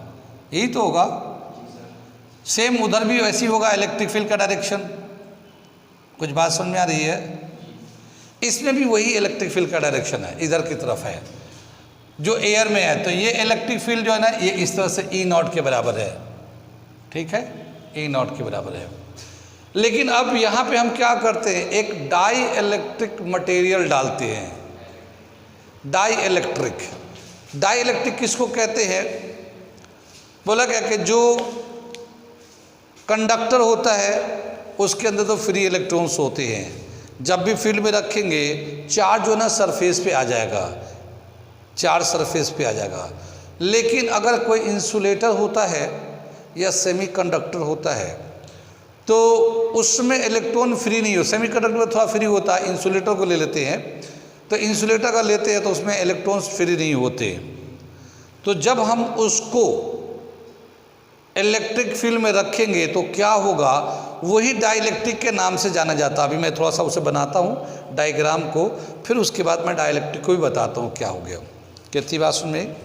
यही तो होगा। सेम उधर भी वैसी होगा इलेक्ट्रिक फील्ड का डायरेक्शन। कुछ बात समझ में आ रही है? इसमें भी वही इलेक्ट्रिक फील्ड का डायरेक्शन है, इधर की तरफ है जो एयर में है। तो ये इलेक्ट्रिक फील्ड जो है ना, ये इस तरह से ई नॉट के बराबर है, ठीक है, ई नॉट के बराबर है। लेकिन अब यहाँ पे हम क्या करते हैं, एक डाई इलेक्ट्रिक मटेरियल डालते हैं। डाई इलेक्ट्रिक किसको कहते हैं? बोला क्या कि जो कंडक्टर होता है उसके अंदर तो फ्री इलेक्ट्रॉन्स होते हैं, जब भी फील्ड में रखेंगे चार्ज जो है ना सरफेस पे आ जाएगा, चार्ज सरफेस पे आ जाएगा। लेकिन अगर कोई इंसुलेटर होता है या सेमीकंडक्टर होता है तो उसमें इलेक्ट्रॉन फ्री नहीं हो। सेमीकंडक्टर में थोड़ा फ्री होता है, इंसुलेटर को ले लेते हैं तो इंसुलेटर का लेते हैं तो उसमें इलेक्ट्रॉन्स फ्री नहीं होते। तो जब हम उसको इलेक्ट्रिक फील्ड में रखेंगे तो क्या होगा, वही डाइलेक्ट्रिक के नाम से जाना जाता है। अभी मैं थोड़ा सा उसे बनाता हूँ डायग्राम को, फिर उसके बाद मैं डाइलेक्ट्रिक को भी बताता हूँ क्या हो गया। कितनी बात सुन में,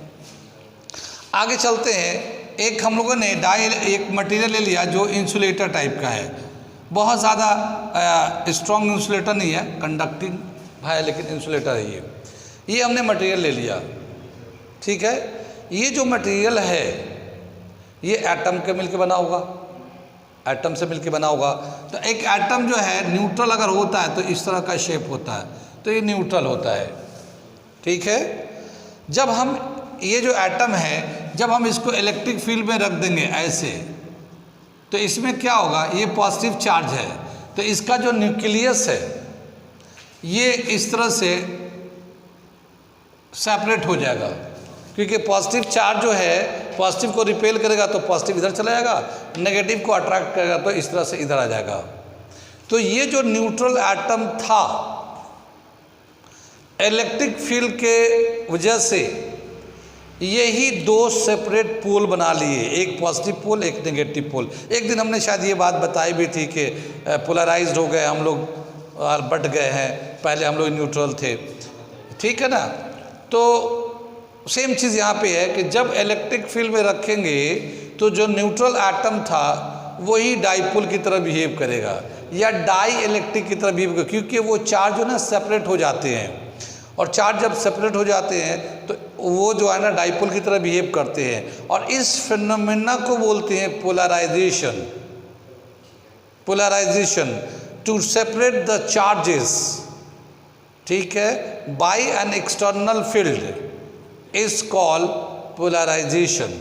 आगे चलते हैं। एक हम लोगों ने एक मटेरियल ले लिया जो इंसुलेटर टाइप का है, बहुत ज़्यादा स्ट्रॉन्ग इंसुलेटर नहीं है, कंडक्टिंग है लेकिन इंसुलेटर है ये हमने मटेरियल ले लिया, ठीक है। ये जो मटेरियल है ये एटम के मिलके बना होगा, एटम से मिलके बना होगा। तो एक एटम जो है न्यूट्रल अगर होता है तो इस तरह का शेप होता है, तो ये न्यूट्रल होता है, ठीक है। जब हम ये जो एटम है जब हम इसको इलेक्ट्रिक फील्ड में रख देंगे ऐसे, तो इसमें क्या होगा, ये पॉजिटिव चार्ज है तो इसका जो न्यूक्लियस है ये इस तरह से सेपरेट हो जाएगा, क्योंकि पॉजिटिव चार्ज जो है पॉजिटिव को रिपेल करेगा तो पॉजिटिव इधर चला जाएगा, नेगेटिव को अट्रैक्ट करेगा तो इस तरह से इधर आ जाएगा। तो ये जो न्यूट्रल एटम था इलेक्ट्रिक फील्ड के वजह से यही दो सेपरेट पोल बना लिए, एक पॉजिटिव पोल एक नेगेटिव पोल। एक दिन हमने शायद ये बात बताई भी थी कि पोलराइज्ड हो गए हम लोग और बट गए हैं, पहले हम लोग न्यूट्रल थे, ठीक है ना। तो सेम चीज़ यहाँ पे है कि जब इलेक्ट्रिक फील्ड में रखेंगे तो जो न्यूट्रल एटम था वही डाईपोल की तरह बिहेव करेगा या डाई इलेक्ट्रिक की तरह बिहेव करेगा, क्योंकि वो चार्ज जो ना सेपरेट हो जाते हैं, और चार्ज जब सेपरेट हो जाते हैं तो वो जो है ना डाईपोल की तरह बिहेव करते हैं, और इस फिनोमेना को बोलते हैं polarisation. Polarisation to separate the charges, ठीक है, by an external field is called polarisation,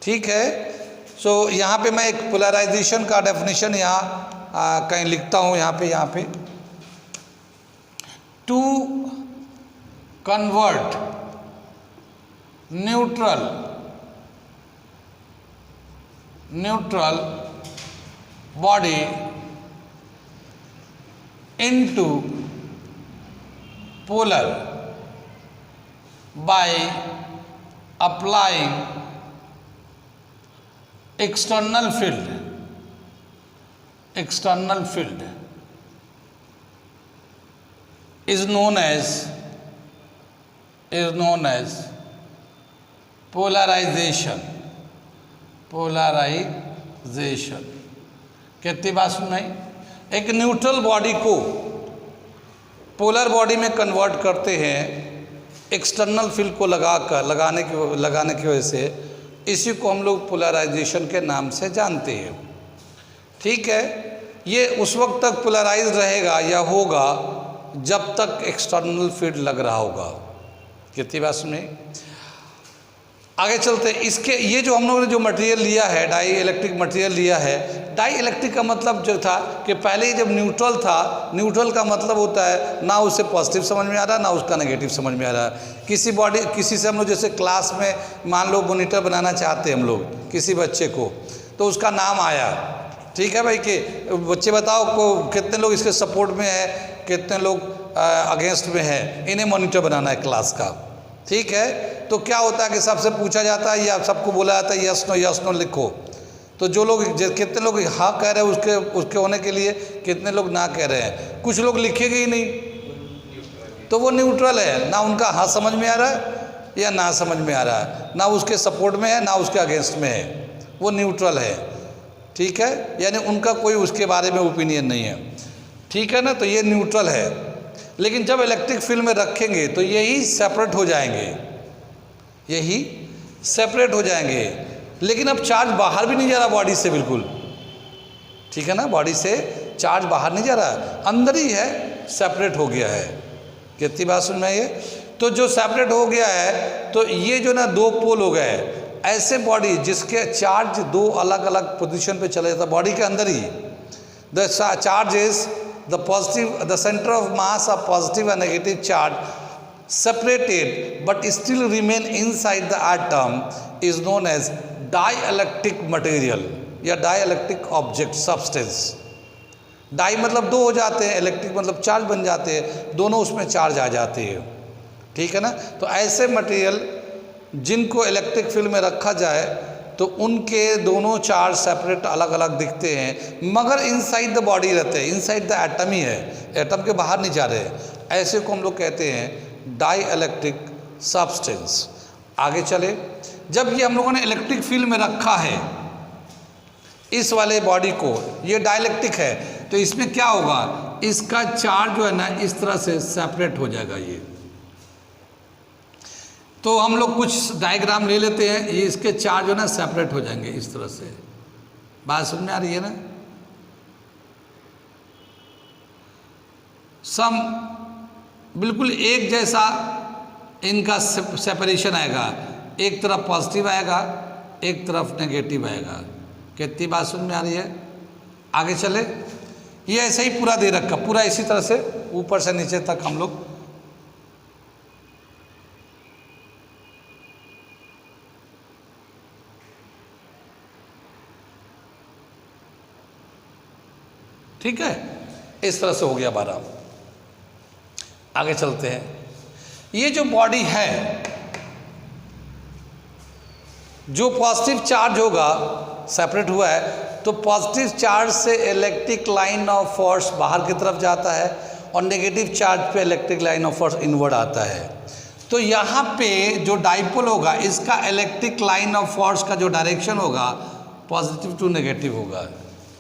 ठीक है। सो यहाँ पे मैं एक पोलराइजेशन का डेफिनेशन यहाँ कहीं लिखता हूँ, यहाँ पे to convert neutral body into polar by applying external field is known as polarization। कितनी बात सुन रही, एक न्यूट्रल बॉडी को पोलर बॉडी में कन्वर्ट करते हैं एक्सटर्नल फील्ड को लगाने की वजह से, इसी को हम लोग पोलराइजेशन के नाम से जानते हैं, ठीक है। ये उस वक्त तक पोलराइज रहेगा या होगा जब तक एक्सटर्नल फील्ड लग रहा होगा। कितनी बात सुनी, आगे चलते इसके ये जो हम लोगों ने जो मटेरियल लिया है डाई इलेक्ट्रिक मटेरियल लिया है। डाई इलेक्ट्रिक का मतलब जो था कि पहले ही जब न्यूट्रल था, न्यूट्रल का मतलब होता है ना उसे पॉजिटिव समझ में आ रहा ना उसका नेगेटिव समझ में आ रहा। किसी से हम लोग जैसे क्लास में मान लो मॉनिटर बनाना चाहते हैं हम लोग किसी बच्चे को, तो उसका नाम आया, ठीक है भाई, कि बच्चे बताओ को कितने लोग इसके सपोर्ट में है, कितने लोग अगेंस्ट में है, इन्हें मॉनिटर बनाना है क्लास का। ठीक है, तो क्या होता है कि सबसे पूछा जाता है या सबको बोला जाता है यस नो लिखो। तो जो लोग कितने लोग हाँ कह रहे हैं उसके होने के लिए, कितने लोग ना कह रहे हैं। कुछ लोग लिखेंगे ही नहीं, तो वो न्यूट्रल है, ना उनका हाँ समझ में आ रहा है या ना समझ में आ रहा है, ना उसके सपोर्ट में है ना उसके अगेंस्ट में है, वो न्यूट्रल है। ठीक है, यानी उनका कोई उसके बारे में ओपिनियन नहीं है। ठीक है ना, तो ये न्यूट्रल है। लेकिन जब इलेक्ट्रिक फील्ड में रखेंगे तो यही सेपरेट हो जाएंगे, यही सेपरेट हो जाएंगे। लेकिन अब चार्ज बाहर भी नहीं जा रहा बॉडी से बिल्कुल। ठीक है ना, बॉडी से चार्ज बाहर नहीं जा रहा, अंदर ही है, सेपरेट हो गया है। कितनी बात सुन में ये, तो जो सेपरेट हो गया है तो ये जो ना दो पोल हो गए। ऐसे बॉडी जिसके चार्ज दो अलग अलग पोजीशन पे चले जाता बॉडी के अंदर ही, the charge is the positive, the centre of mass of positive and negative charge separated but still remain inside the atom is known as dielectric material या dielectric object substance। डाई मतलब दो हो जाते हैं, इलेक्ट्रिक मतलब चार्ज बन जाते हैं, दोनों उसमें चार्ज आ जाते हैं। ठीक है ना, तो ऐसे मटेरियल जिनको इलेक्ट्रिक फील्ड में रखा जाए तो उनके दोनों चार्ज सेपरेट अलग अलग दिखते हैं, मगर इनसाइड द बॉडी रहते हैं, इनसाइड द एटम ही है, एटम के बाहर नहीं जा रहे। ऐसे को हम लोग कहते हैं डाई इलेक्ट्रिक सब्सटेंस। आगे चले, जब ये हम लोगों ने इलेक्ट्रिक फील्ड में रखा है इस वाले बॉडी को, ये डाइलेक्ट्रिक है, तो इसमें क्या होगा, इसका चार्ज जो है ना इस तरह से सेपरेट हो जाएगा। ये तो हम लोग कुछ डायग्राम ले लेते हैं, ये इसके चार्ज जो है ना सेपरेट हो जाएंगे इस तरह से। बात समझ में आ रही है ना। सम बिल्कुल एक जैसा इनका सेपरेशन आएगा, एक तरफ पॉजिटिव आएगा एक तरफ नेगेटिव आएगा। कितनी बात सुन में आ रही है। आगे चले, ये ऐसे ही पूरा दे रखा, पूरा इसी तरह से ऊपर से नीचे तक हम लोग ठीक है, इस तरह से हो गया 12। आगे चलते हैं, ये जो बॉडी है, जो पॉजिटिव चार्ज होगा सेपरेट हुआ है, तो पॉजिटिव चार्ज से इलेक्ट्रिक लाइन ऑफ फोर्स बाहर की तरफ जाता है और नेगेटिव चार्ज पे electric line of force inward आता है। तो यहाँ पे जो डाइपोल होगा इसका इलेक्ट्रिक लाइन ऑफ फोर्स का जो डायरेक्शन होगा पॉजिटिव टू नेगेटिव होगा,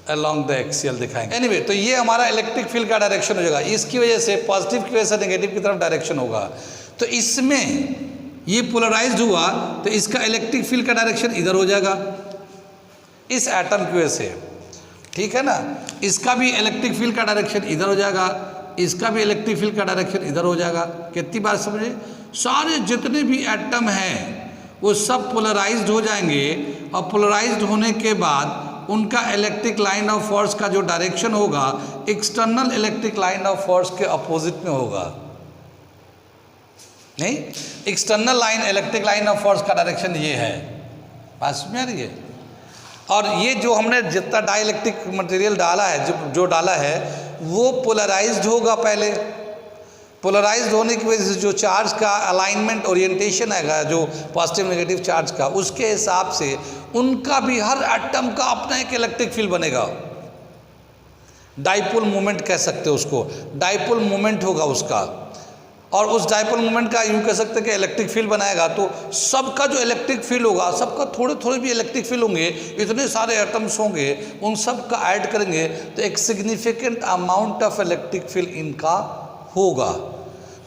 अलोंग द एक्सियल दिखाएंगे। एनीवे, तो ये हमारा इलेक्ट्रिक फील्ड का डायरेक्शन हो जाएगा, इसकी वजह से पॉजिटिव की वजह से नेगेटिव की तरफ डायरेक्शन होगा। तो इसमें ये पोलराइज्ड हुआ तो इसका इलेक्ट्रिक फील्ड का डायरेक्शन इधर हो जाएगा इस एटम की वजह से। ठीक है ना, इसका भी इलेक्ट्रिक फील्ड का डायरेक्शन इधर हो जाएगा, इसका भी इलेक्ट्रिक फील्ड का डायरेक्शन इधर हो जाएगा। कितनी बात समझे, सारे जितने भी एटम हैं वो सब पोलराइज्ड हो जाएंगे और पोलराइज्ड होने के बाद उनका इलेक्ट्रिक लाइन ऑफ फोर्स का जो डायरेक्शन होगा external electric line of force के अपोजिट में होगा। नहीं, external line electric line of force का डायरेक्शन ये है। बात समझ में आ रही है। और ये जो हमने जितना डाइलेक्ट्रिक मटेरियल डाला है, जो डाला है वो पोलराइज्ड होगा। पहले पोलराइज्ड होने की वजह से जो चार्ज का अलाइनमेंट ओरिएंटेशन आएगा, जो पॉजिटिव नेगेटिव चार्ज का, उसके हिसाब से उनका भी हर एटम का अपना एक इलेक्ट्रिक फील्ड बनेगा। डाइपोल मोमेंट कह सकते हो उसको, डाइपोल मोमेंट होगा उसका। और उस डाइपोल मोमेंट का यूँ कह सकते हैं कि इलेक्ट्रिक फील्ड बनाएगा। तो सबका जो इलेक्ट्रिक फील्ड होगा, सबका थोड़े थोड़े भी इलेक्ट्रिक फील्ड होंगे, इतने सारे एटम्स होंगे, उन सब का ऐड करेंगे तो एक significant amount of electric field इनका होगा,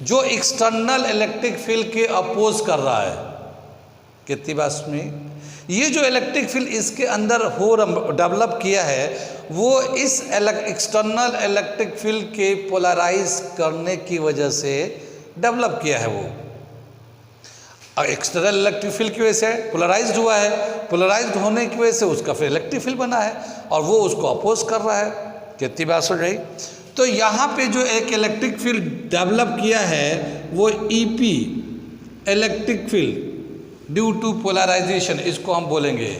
जो एक्सटर्नल इलेक्ट्रिक फील्ड के अपोज कर रहा है। कितनी बात में, ये जो इलेक्ट्रिक फील्ड इसके अंदर हो डेवलप किया है वो इस एक्सटर्नल इलेक्ट्रिक फील्ड के पोलराइज करने की वजह से डेवलप किया है। वो एक्सटर्नल इलेक्ट्रिक फील्ड की वजह से पोलराइज्ड हुआ है, पोलराइज्ड होने की वजह से उसका फिर इलेक्ट्रिक फील्ड बना है और वो उसको अपोज कर रहा है। कितनी बात सुन रही। तो यहाँ पे जो एक इलेक्ट्रिक फील्ड डेवलप किया है वो EP electric field due to polarisation, इसको हम बोलेंगे।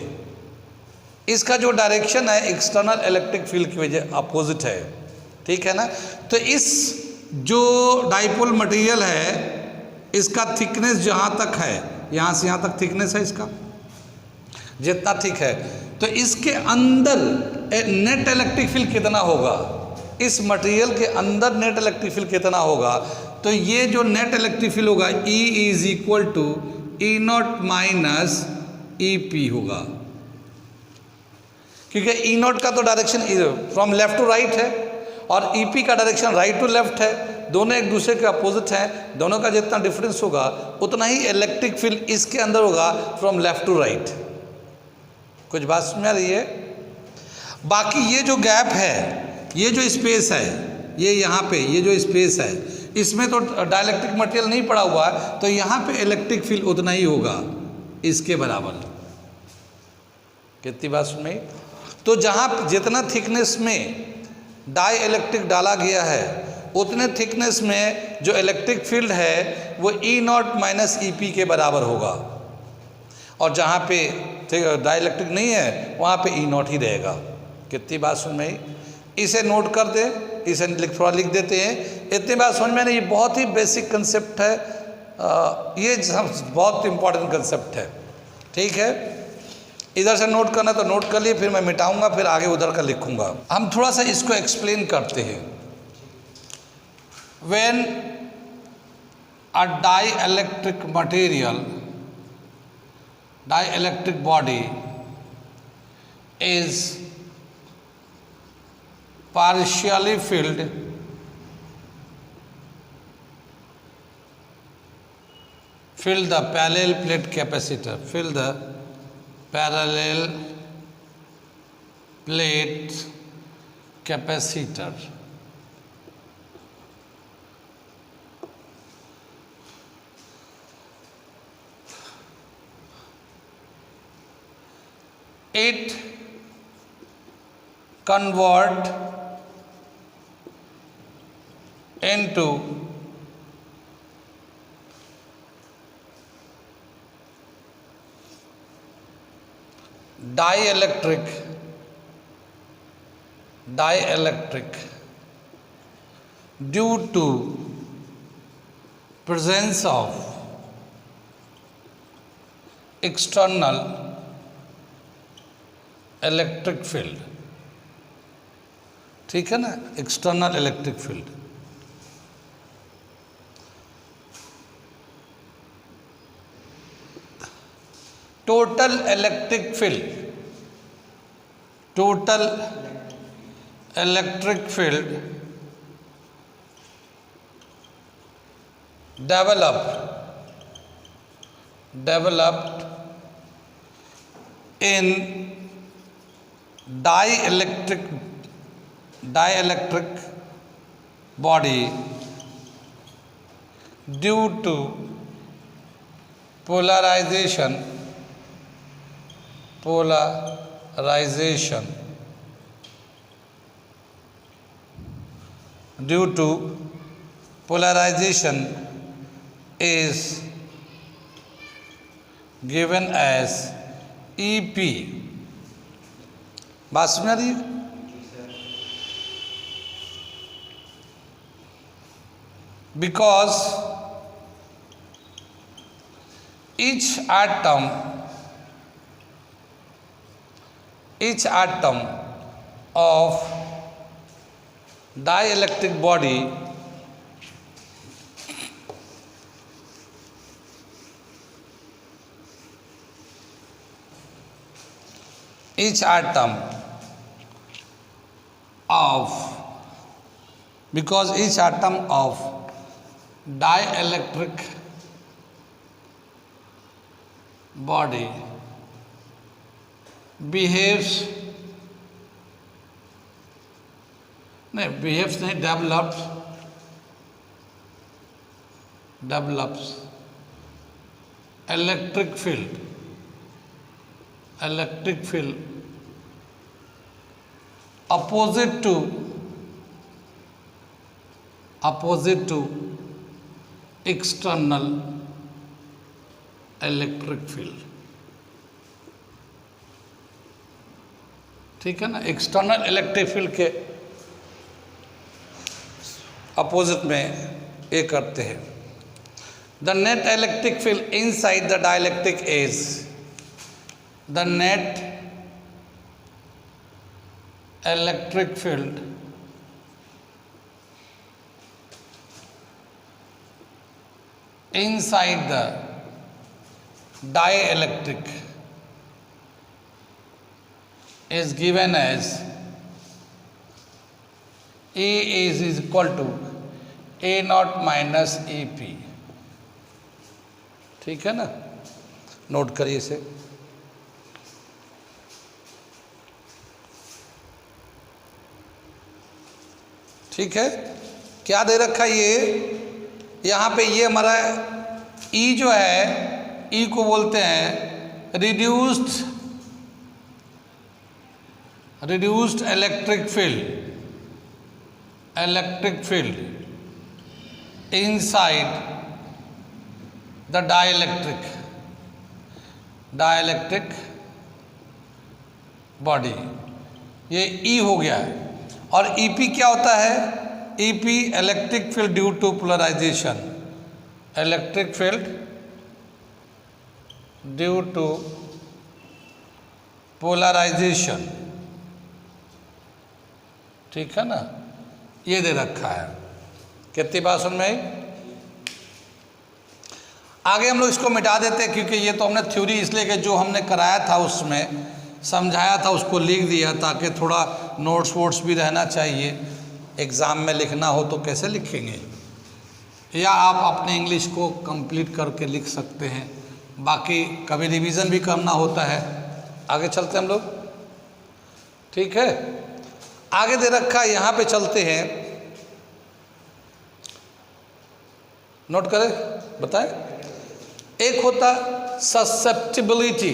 इसका जो डायरेक्शन है एक्सटर्नल इलेक्ट्रिक फील्ड की वजह अपोजिट है। ठीक है ना। तो इस जो डाइपोल मटेरियल है इसका थिकनेस जहाँ तक है, यहाँ से यहाँ तक थिकनेस है इसका, जितना थिक है, तो इसके अंदर नेट इलेक्ट्रिक फील्ड कितना होगा, इस मटेरियल के अंदर नेट इलेक्ट्रिक फील्ड कितना होगा। तो ये जो नेट इलेक्ट्रिक फील्ड होगा E is equal to E naught minus E P होगा, क्योंकि ई नॉट का तो direction from left to right है और ई पी का डायरेक्शन राइट टू लेफ्ट है, दोनों एक दूसरे के अपोजिट हैं, दोनों का जितना डिफरेंस होगा उतना ही इलेक्ट्रिक फील्ड इसके अंदर होगा फ्रॉम लेफ्ट टू राइट। कुछ बात समझ आ रही है? बाकी ये जो गैप है, ये जो स्पेस है, ये यहाँ पे ये जो स्पेस है, इसमें तो डाइलेक्ट्रिक मटेरियल नहीं पड़ा हुआ है, तो यहाँ पे इलेक्ट्रिक फील्ड उतना ही होगा इसके बराबर। कितनी बात समझ में? तो जहाँ जितना थिकनेस में डाई इलेक्ट्रिक डाला गया है उतने थिकनेस में जो इलेक्ट्रिक फील्ड है वो ई नॉट माइनस ई पी के बराबर होगा, और जहाँ पे डाई इलेक्ट्रिक नहीं है वहाँ पे ई नॉट ही रहेगा। कितनी बात समझ में आई? इसे नोट कर दे, इसे थोड़ा लिख देते हैं। इतनी बात समझ में नहीं, ये बहुत ही बेसिक कंसेप्ट है, ये बहुत इंपॉर्टेंट कंसेप्ट है। ठीक है, इधर से नोट करना तो नोट कर लिए, फिर मैं मिटाऊंगा, फिर आगे उधर का लिखूंगा। हम थोड़ा सा इसको एक्सप्लेन करते हैं। When a dielectric material, dielectric body is partially filled the parallel plate capacitor, fill the parallel plate capacitor. It convert into dielectric due to presence of external electric field. ठीक है ना, external electric field. Total electric field, total electric field developed in dielectric body due to polarization is given as EP। बात समझ आ रही है? Because each atom of dielectric body each atom of dielectric body behaves develops electric field opposite to external electric field। ठीक है ना, एक्सटर्नल इलेक्ट्रिक फील्ड के अपोजिट में ये करते हैं। The net electric field inside the dielectric as, the net electric field inside the dielectric is given as A is equal to A naught minus EP। ठीक है ना, नोट करिए इसे। ठीक है, क्या दे रखा है ये, यहाँ पे ये हमारा E जो है, E को बोलते हैं reduced electric field inside the dielectric body, ये E हो गया है। और EP क्या होता है, EP electric field due to polarisation, electric field due to polarisation. ठीक है ना, ये दे रखा है। कितनी बात समझ में आई? आगे हम लोग इसको मिटा देते हैं, क्योंकि ये तो हमने थ्योरी इसलिए कि जो हमने कराया था उसमें समझाया था उसको लिख दिया, ताकि थोड़ा नोट्स वोट्स भी रहना चाहिए। एग्ज़ाम में लिखना हो तो कैसे लिखेंगे, या आप अपने इंग्लिश को कंप्लीट करके लिख सकते हैं, बाकी कभी रिवीजन भी करना होता है। आगे चलते हैं हम लोग। ठीक है, आगे दे रखा है, यहाँ पे चलते हैं, नोट करें, बताएं। एक होता ससेप्टिबिलिटी,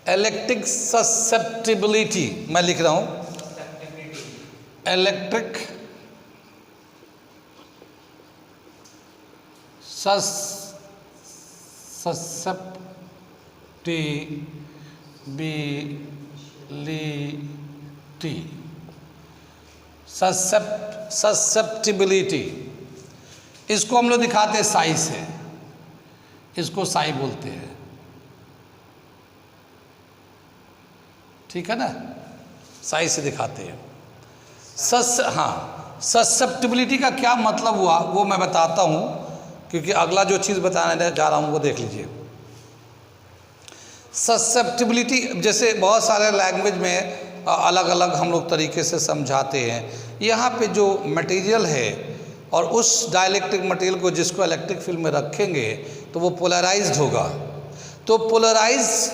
इलेक्ट्रिक ससेप्टिबिलिटी, मैं लिख रहा हूं इलेक्ट्रिक ससेप्टिबिलिटी, इसको हम लोग दिखाते हैं साई से, इसको साई बोलते हैं। ठीक है ना, साई से दिखाते हैं। ससेप्टिबिलिटी का क्या मतलब हुआ वो मैं बताता हूँ, क्योंकि अगला जो चीज़ बताने जा रहा हूँ वो देख लीजिए। ससेप्टिबिलिटी जैसे बहुत सारे लैंग्वेज में अलग अलग हम लोग तरीके से समझाते हैं। यहाँ पे जो मटेरियल है और उस डाइलेक्ट्रिक मटेरियल को जिसको इलेक्ट्रिक फील्ड में रखेंगे तो वो पोलराइज्ड होगा। तो पोलराइज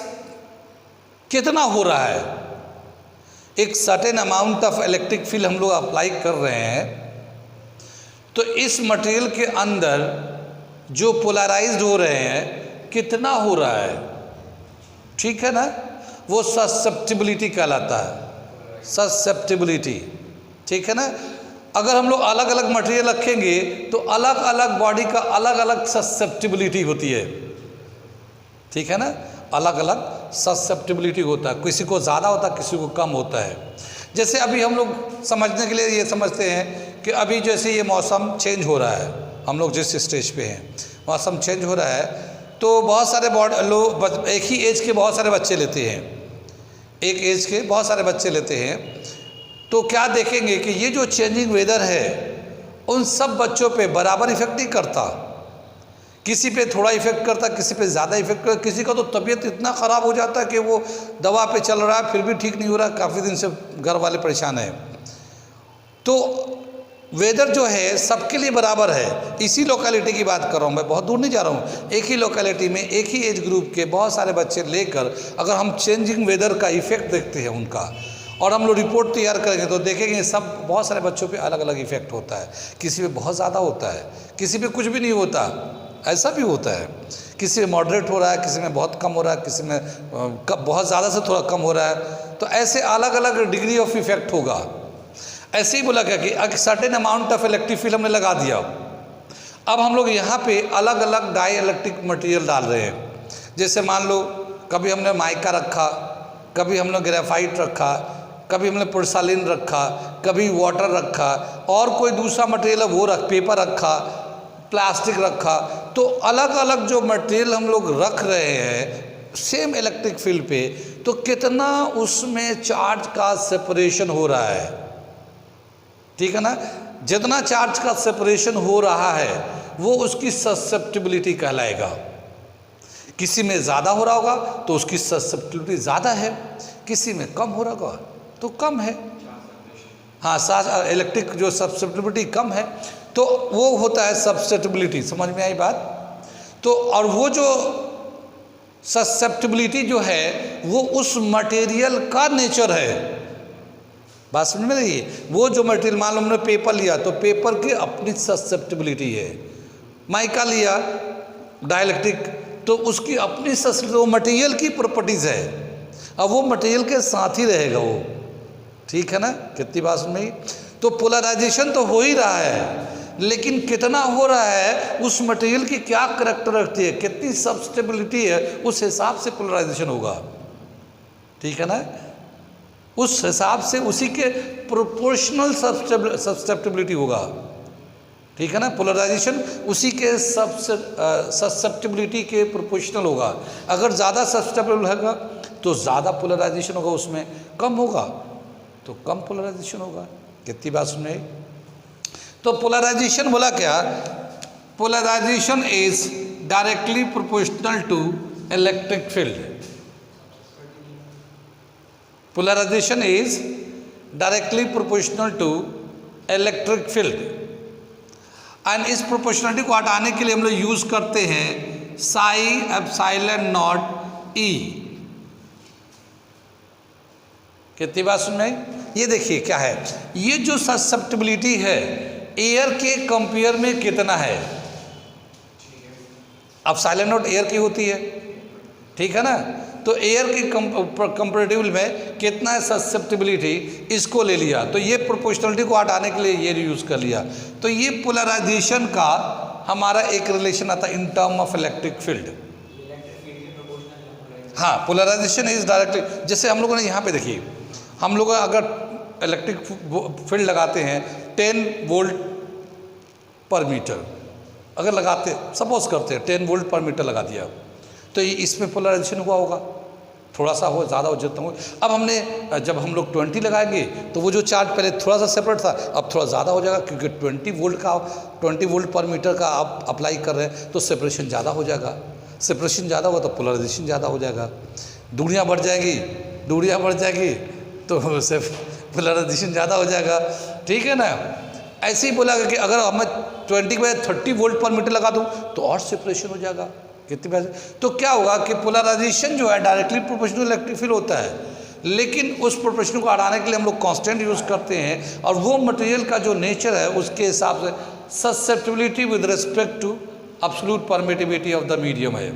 कितना हो रहा है, एक certain amount of electric field हम लोग अप्लाई कर रहे हैं, तो इस मटेरियल के अंदर जो पोलराइज्ड हो रहे हैं कितना हो रहा है, ठीक है ना, वो ससेप्टिबिलिटी कहलाता है, ससेप्टिबिलिटी। ठीक है ना, अगर हम लोग अलग अलग मटेरियल रखेंगे तो अलग अलग बॉडी का अलग अलग ससेप्टिबिलिटी होती है। ठीक है ना, अलग अलग ससेप्टिबिलिटी होता है, किसी को ज़्यादा होता है, किसी को कम होता है। जैसे अभी हम लोग समझने के लिए ये समझते हैं कि अभी जैसे ये मौसम चेंज हो रहा है, हम लोग जिस स्टेज पे हैं मौसम चेंज हो रहा है, तो बहुत सारे लोग एक ही एज के बहुत सारे बच्चे लेते हैं, एक एज के बहुत सारे बच्चे लेते हैं, तो क्या देखेंगे कि ये जो चेंजिंग वेदर है उन सब बच्चों पे बराबर इफेक्ट नहीं करता, किसी पे थोड़ा इफेक्ट करता, किसी पे ज़्यादा इफेक्ट करता, किसी का तो तबीयत इतना ख़राब हो जाता है कि वो दवा पे चल रहा है फिर भी ठीक नहीं हो रहा, काफ़ी दिन से घर वाले परेशान हैं। तो वेदर जो है सबके लिए बराबर है। इसी लोकेलिटी की बात कर रहा हूँ मैं, बहुत दूर नहीं जा रहा हूँ। एक ही लोकेलिटी में एक ही एज ग्रुप के बहुत सारे बच्चे लेकर अगर हम चेंजिंग वेदर का इफेक्ट देखते हैं उनका, और हम लोग रिपोर्ट तैयार करेंगे तो देखेंगे सब बहुत सारे बच्चों पे अलग अलग इफेक्ट होता है। किसी पे बहुत ज़्यादा होता है, किसी पे कुछ भी नहीं होता, ऐसा भी होता है। किसी में मॉडरेट हो रहा है, किसी में बहुत कम हो रहा है, किसी में बहुत ज़्यादा से थोड़ा कम हो रहा है। तो ऐसे अलग अलग डिग्री ऑफ इफेक्ट होगा। ऐसे ही बोला गया कि certain amount of electric field हमने लगा दिया। अब हम लोग यहाँ पे अलग अलग डाई इलेक्ट्रिक मटेरियल डाल रहे हैं। जैसे मान लो कभी हमने माइका रखा, कभी हमने ग्रेफाइट रखा, कभी हमने पोर्सालिन रखा, कभी वाटर रखा, और कोई दूसरा मटेरियल है वो पेपर रखा, प्लास्टिक रखा। तो अलग अलग जो मटेरियल हम लोग रख रहे हैं सेम इलेक्ट्रिक फील्ड पे, तो कितना उसमें चार्ज का सेपरेशन हो रहा है, ठीक है ना। जितना चार्ज का सेपरेशन हो रहा है वो उसकी ससेप्टिबिलिटी कहलाएगा। किसी में ज़्यादा हो रहा होगा तो उसकी ससेप्टिबिलिटी ज़्यादा है, किसी में कम हो रहा होगा तो कम है। हाँ, इलेक्ट्रिक जो ससेप्टिबिलिटी कम है तो वो होता है ससेप्टिबिलिटी। समझ में आई बात। तो और वो जो ससेप्टिबिलिटी जो है वो उस मटेरियल का नेचर है। बात समझ में रही है। वो जो मटेरियल, मान लो हमने पेपर लिया तो पेपर की अपनी ससेप्टिबिलिटी है। माइका लिया डाइलेक्ट्रिक तो उसकी अपनी वो मटेरियल की प्रॉपर्टीज है। अब वो मटेरियल के साथ ही रहेगा वो, ठीक है ना। कितनी बात समझ में। तो पोलराइजेशन तो हो ही रहा है, लेकिन कितना हो रहा है, उस मटेरियल की क्या करैक्टरिस्टिक है, कितनी सब्सटेबिलिटी है, उस हिसाब से पोलराइजेशन होगा, ठीक है ना। उस हिसाब से उसी के प्रोपोर्शनल सब्सटेबिलिटी होगा, ठीक है ना। पोलराइजेशन उसी के सब्सटेबिलिटी के प्रोपोर्शनल होगा। अगर ज़्यादा सब्सटेबल होगा तो ज़्यादा पोलराइजेशन होगा, उसमें कम होगा तो कम पोलराइजेशन होगा। कितनी बात सुन रही। तो पोलराइजेशन बोला क्या, polarisation is directly proportional to electric field. Polarisation is directly proportional to electric field. And इस प्रोपोर्शनलिटी को हटाने के लिए हम लोग यूज करते हैं साई एप्सिलॉन नॉट ई। कितनी बात सुन में। ये देखिए क्या है, ये जो ससेप्टिबिलिटी है एयर के कंपेयर में कितना है। एप्सिलॉन नॉट एयर की होती है, ठीक है ना। तो एयर के कंपेरेटिव में कितना है ससेप्टिबिलिटी, इसको ले लिया। तो ये प्रोपोर्शनलिटी को हटाने के लिए ये यूज कर लिया। तो ये पोलराइजेशन का हमारा एक रिलेशन आता है इन टर्म ऑफ इलेक्ट्रिक फील्ड। हाँ, पोलराइजेशन इज डायरेक्टली, जैसे हम लोगों ने यहाँ पे देखिए, हम लोग अगर इलेक्ट्रिक फील्ड लगाते हैं 10 वोल्ट पर मीटर, अगर लगाते सपोज करते हैं 10 वोल्ट पर मीटर लगा दिया, तो ये इसमें पोलराइजेशन हुआ होगा, थोड़ा सा हो, ज़्यादा हो, जितना हो। अब हमने जब हम लोग 20 लगाएंगे तो वो जो चार्ज पहले थोड़ा सा सेपरेट था अब थोड़ा ज़्यादा हो जाएगा, क्योंकि 20 वोल्ट पर मीटर का आप अप्लाई कर रहे हैं तो सेपरेशन ज़्यादा हो जाएगा। सेपरेशन ज़्यादा होगा तो पोलराइजेशन ज़्यादा हो जाएगा। दूरियाँ बढ़ जाएगी तो पोलराइजेशन ज़्यादा हो जाएगा, ठीक है ना। ऐसे ही बोला कि अगर मैं 20 के बजाय 30 वोल्ट पर मीटर लगा दूँ तो और सेपरेशन हो जाएगा। कितनी बात। तो क्या होगा कि पोलराइजेशन जो है डायरेक्टली प्रोपोर्शनल इलेक्ट्रिक फील्ड होता है, लेकिन उस प्रोपोर्शन को हटाने के लिए हम लोग कांस्टेंट यूज करते हैं, और वो मटेरियल का जो नेचर है उसके हिसाब से susceptibility with respect to absolute permittivity of the medium है।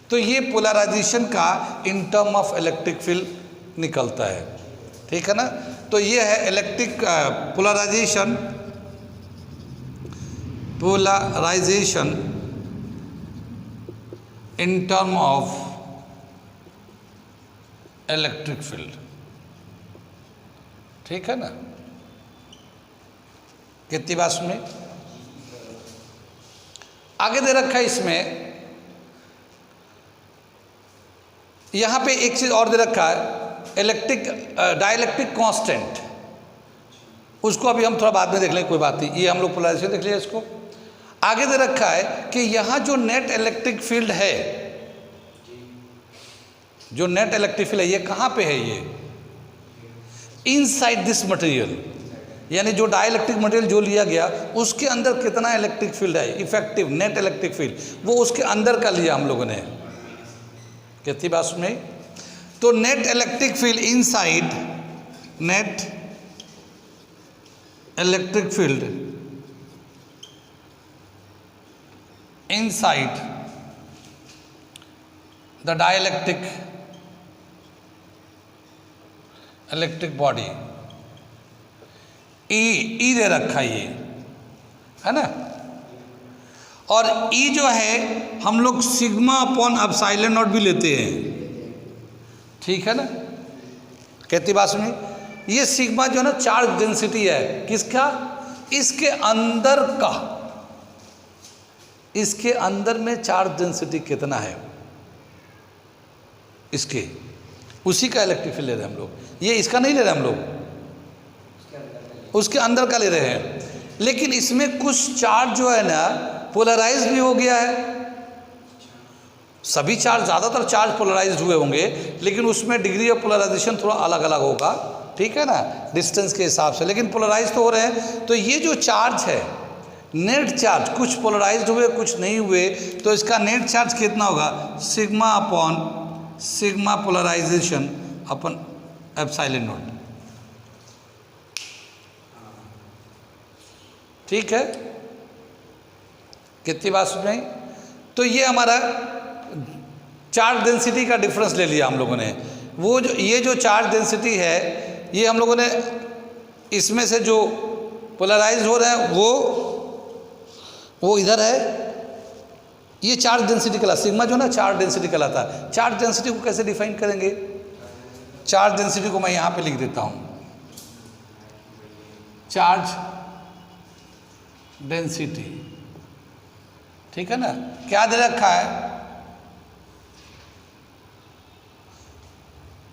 तो ये पोलराइजेशन का in term of electric field निकलता है, ठीक है ना। तो ये है electric polarisation in term of electric field, ठीक है ना। कितनी बात सुनिए। आगे दे रखा है इसमें, यहां पे एक चीज और दे रखा है इलेक्ट्रिक डाइलेक्ट्रिक कांस्टेंट, उसको अभी हम थोड़ा बाद में देख लें, कोई बात नहीं, ये हम लोग पोलराइजेशन देख लिया। इसको आगे दे रखा है कि यहां जो नेट इलेक्ट्रिक फील्ड है, जो नेट इलेक्ट्रिक फील्ड है ये कहां पे है, ये इनसाइड दिस मटेरियल, यानी जो डाइलेक्ट्रिक मटेरियल जो लिया गया उसके अंदर कितना इलेक्ट्रिक फील्ड है, इफेक्टिव नेट इलेक्ट्रिक फील्ड, वो उसके अंदर का लिया हम लोगों ने। कितनी बात सुनी। तो net electric field inside, net electric field inside the dielectric electric body, E दे रखा ये है ना। और ई जो है हम लोग सिग्मा अपॉन एप्सिलॉन नॉट भी लेते हैं, ठीक है ना, कहती बात सुनी। ये सिग्मा जो है ना चार्ज डेंसिटी है किसका, इसके अंदर का, इसके अंदर में चार्ज डेंसिटी कितना है इसके, उसी का इलेक्ट्रिक फील्ड ले रहे हैं हम लोग। ये इसका नहीं ले रहे हम लोग, उसके अंदर का ले रहे हैं। लेकिन इसमें कुछ चार्ज जो है ना पोलराइज भी हो गया है। सभी चार्ज, ज़्यादातर चार्ज पोलराइज्ड हुए होंगे, लेकिन उसमें डिग्री ऑफ पोलराइजेशन थोड़ा अलग अलग होगा, ठीक है ना, डिस्टेंस के हिसाब से, लेकिन पोलराइज तो हो रहे हैं। तो ये जो चार्ज है नेट चार्ज, कुछ पोलराइज्ड हुए कुछ नहीं हुए, तो इसका नेट चार्ज कितना होगा, sigma upon sigma polarisation upon epsilon naught, ठीक है। कितनी बात सुन रही। तो ये हमारा चार्ज डेंसिटी का डिफरेंस ले लिया हम लोगों ने। वो जो ये जो चार्ज डेंसिटी है ये हम लोगों ने इसमें से जो पोलराइज हो रहे हैं वो इधर है, ये चार्ज डेंसिटी कहलाता, सिग्मा जो ना चार्ज डेंसिटी कहलाता है। चार्ज डेंसिटी को कैसे डिफाइन करेंगे, चार्ज डेंसिटी को मैं यहाँ पे लिख देता हूँ, चार्ज डेंसिटी, ठीक है ना। क्या दे रखा है,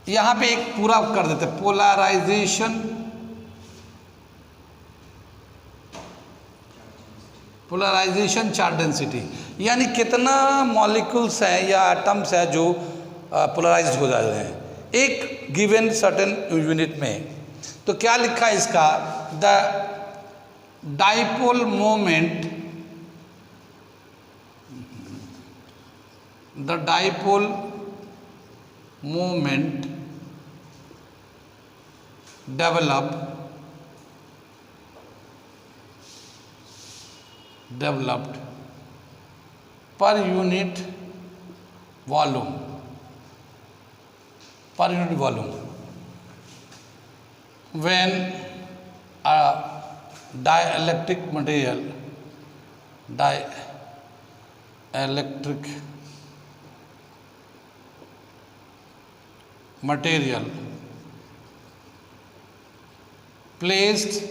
यहां पे एक पूरा कर देते पोलराइजेशन, पोलराइजेशन चार्ज डेंसिटी, यानी कितना मॉलिक्यूल्स हैं या एटम्स हैं जो पोलराइज्ड हो जा रहे हैं एक गिवन सर्टेन यूनिट में। तो क्या लिखा है इसका, the dipole moment, the dipole moment developed per unit volume, when a dielectric material placed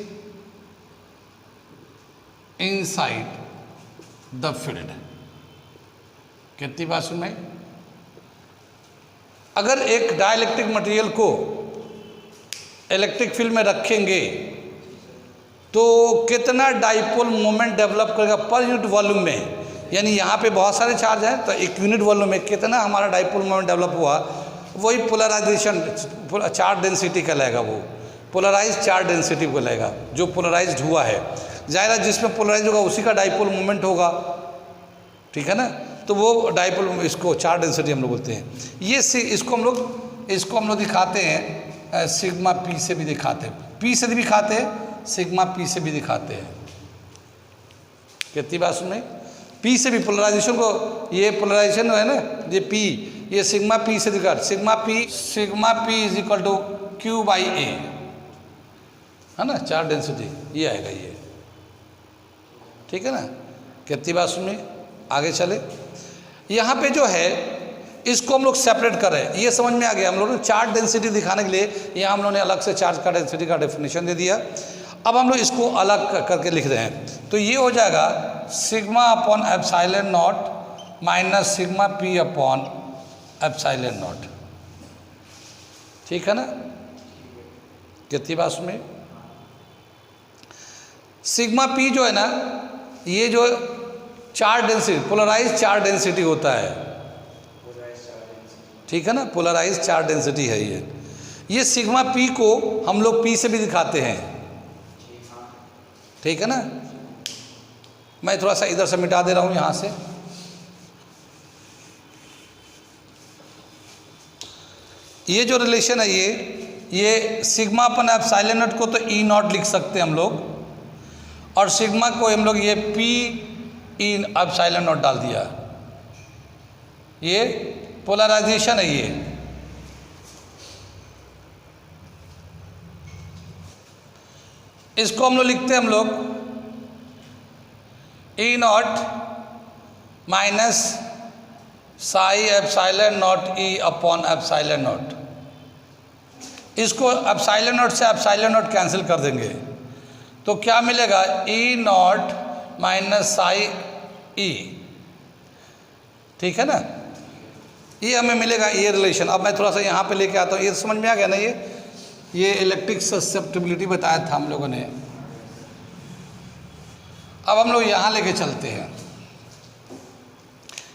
inside the field। कितनी बात सुन में, अगर एक डाइलेक्ट्रिक मटेरियल को इलेक्ट्रिक फील्ड में रखेंगे तो कितना डाइपोल मोमेंट डेवलप करेगा पर यूनिट वॉल्यूम में, यानी यहाँ पे बहुत सारे चार्ज हैं तो एक यूनिट वॉल्यूम में कितना हमारा डाइपोल मोमेंट डेवलप हुआ, वही पोलराइजेशन चार्ज डेंसिटी कहलाएगा। वो पोलराइज चार्ज डेंसिटी कहलाएगा जो पोलराइज्ड हुआ है। जाहिर है जिसमें पोलराइज होगा उसी का डाइपोल मोमेंट होगा, ठीक है ना। तो वो डाइपोल, इसको चार्ज डेंसिटी हम लोग बोलते हैं। ये इसको हम लोग दिखाते हैं सिग्मा पी से भी दिखाते हैं, पी से भी दिखाते हैं, सिग्मा पी से भी दिखाते हैं। कितनी बात सुन रही, पी से भी पोलराइजेशन को, ये पोलराइजेशन है ना, ये पी, ये सिग्मा पी से दिखा, sigma P is equal to Q by A, है ना, चार्ज डेंसिटी ये आएगा ये, ठीक है ना। कितनी बात सुनिए, आगे चले। यहाँ पे जो है इसको हम लोग सेपरेट कर रहे हैं, ये समझ में आ गया। हम लोग ने चार्ज डेंसिटी दिखाने के लिए यहाँ हम लोग ने अलग से चार्ज का डेंसिटी का डेफिनेशन दे दिया। अब हम लोग इसको अलग करके लिख रहे हैं, तो ये हो जाएगा sigma upon epsilon not minus sigma P upon epsilon naught, ठीक है ना। कितनी बात सुनिए, सिग्मा पी जो है ना, ये जो charge density, polarize charge density होता है, ठीक है ना, पोलराइज चार्ज डेंसिटी है ये सिग्मा पी को हम लोग पी से भी दिखाते हैं, ठीक है ना। मैं थोड़ा सा इधर से मिटा दे रहा हूं यहां से। ये जो रिलेशन है ये सिग्मा अपन एप्सिलॉन नॉट को तो ई नॉट लिख सकते हैं हम लोग, और सिग्मा को हम लोग ये पी ई एप्सिलॉन नॉट डाल दिया। ये पोलराइजेशन है, ये इसको हम लोग लिखते हैं हम लोग E naught minus psi epsilon naught E upon epsilon naught, इसको एप्सिलॉन नॉट से एप्सिलॉन नॉट कैंसिल कर देंगे तो क्या मिलेगा, E naught minus psi E, ठीक है ना, ये हमें मिलेगा ये रिलेशन। अब मैं थोड़ा सा यहाँ पे लेके आता हूँ, ये समझ में आ गया ना, ये इलेक्ट्रिक ससेप्टिबिलिटी बताया था हम लोगों ने। अब हम लोग यहाँ लेके चलते हैं,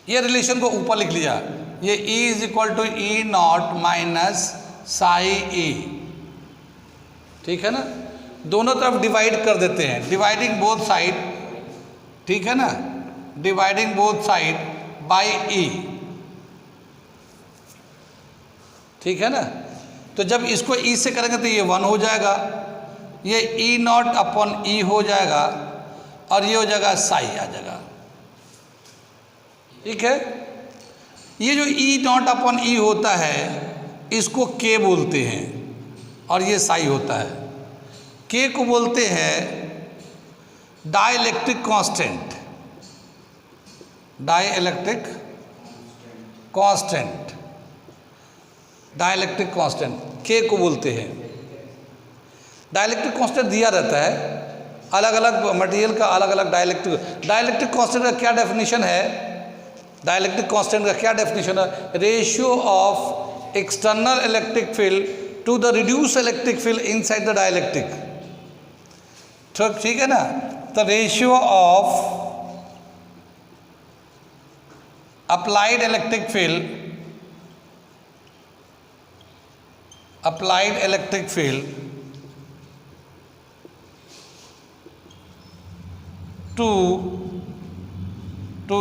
ये रिलेशन को ऊपर लिख लिया, ये E is equal to E naught minus psi E, ठीक है ना, दोनों तरफ डिवाइड कर देते हैं, डिवाइडिंग बोथ साइड, ठीक है ना, डिवाइडिंग बोथ साइड बाय ई, ठीक है ना। तो जब इसको ई से करेंगे तो ये 1 हो जाएगा, ये ई नॉट अपॉन ई हो जाएगा और ये हो जाएगा साई आ जाएगा, ठीक है। ये जो ई नॉट अपॉन ई होता है इसको के बोलते हैं और ये साई होता है। के को बोलते हैं dielectric constant, dielectric constant, dielectric constant के को बोलते हैं। डाइलेक्ट्रिक कांस्टेंट दिया रहता है, अलग अलग मटेरियल का अलग अलग डाइलेक्ट्रिक कांस्टेंट का क्या डेफिनेशन है, डाइलेक्ट्रिक कांस्टेंट का क्या डेफिनेशन है, ratio of external electric field to the reduce electric field inside the dielectric, ठीक है ना। The ratio of applied electric field, applied electric field to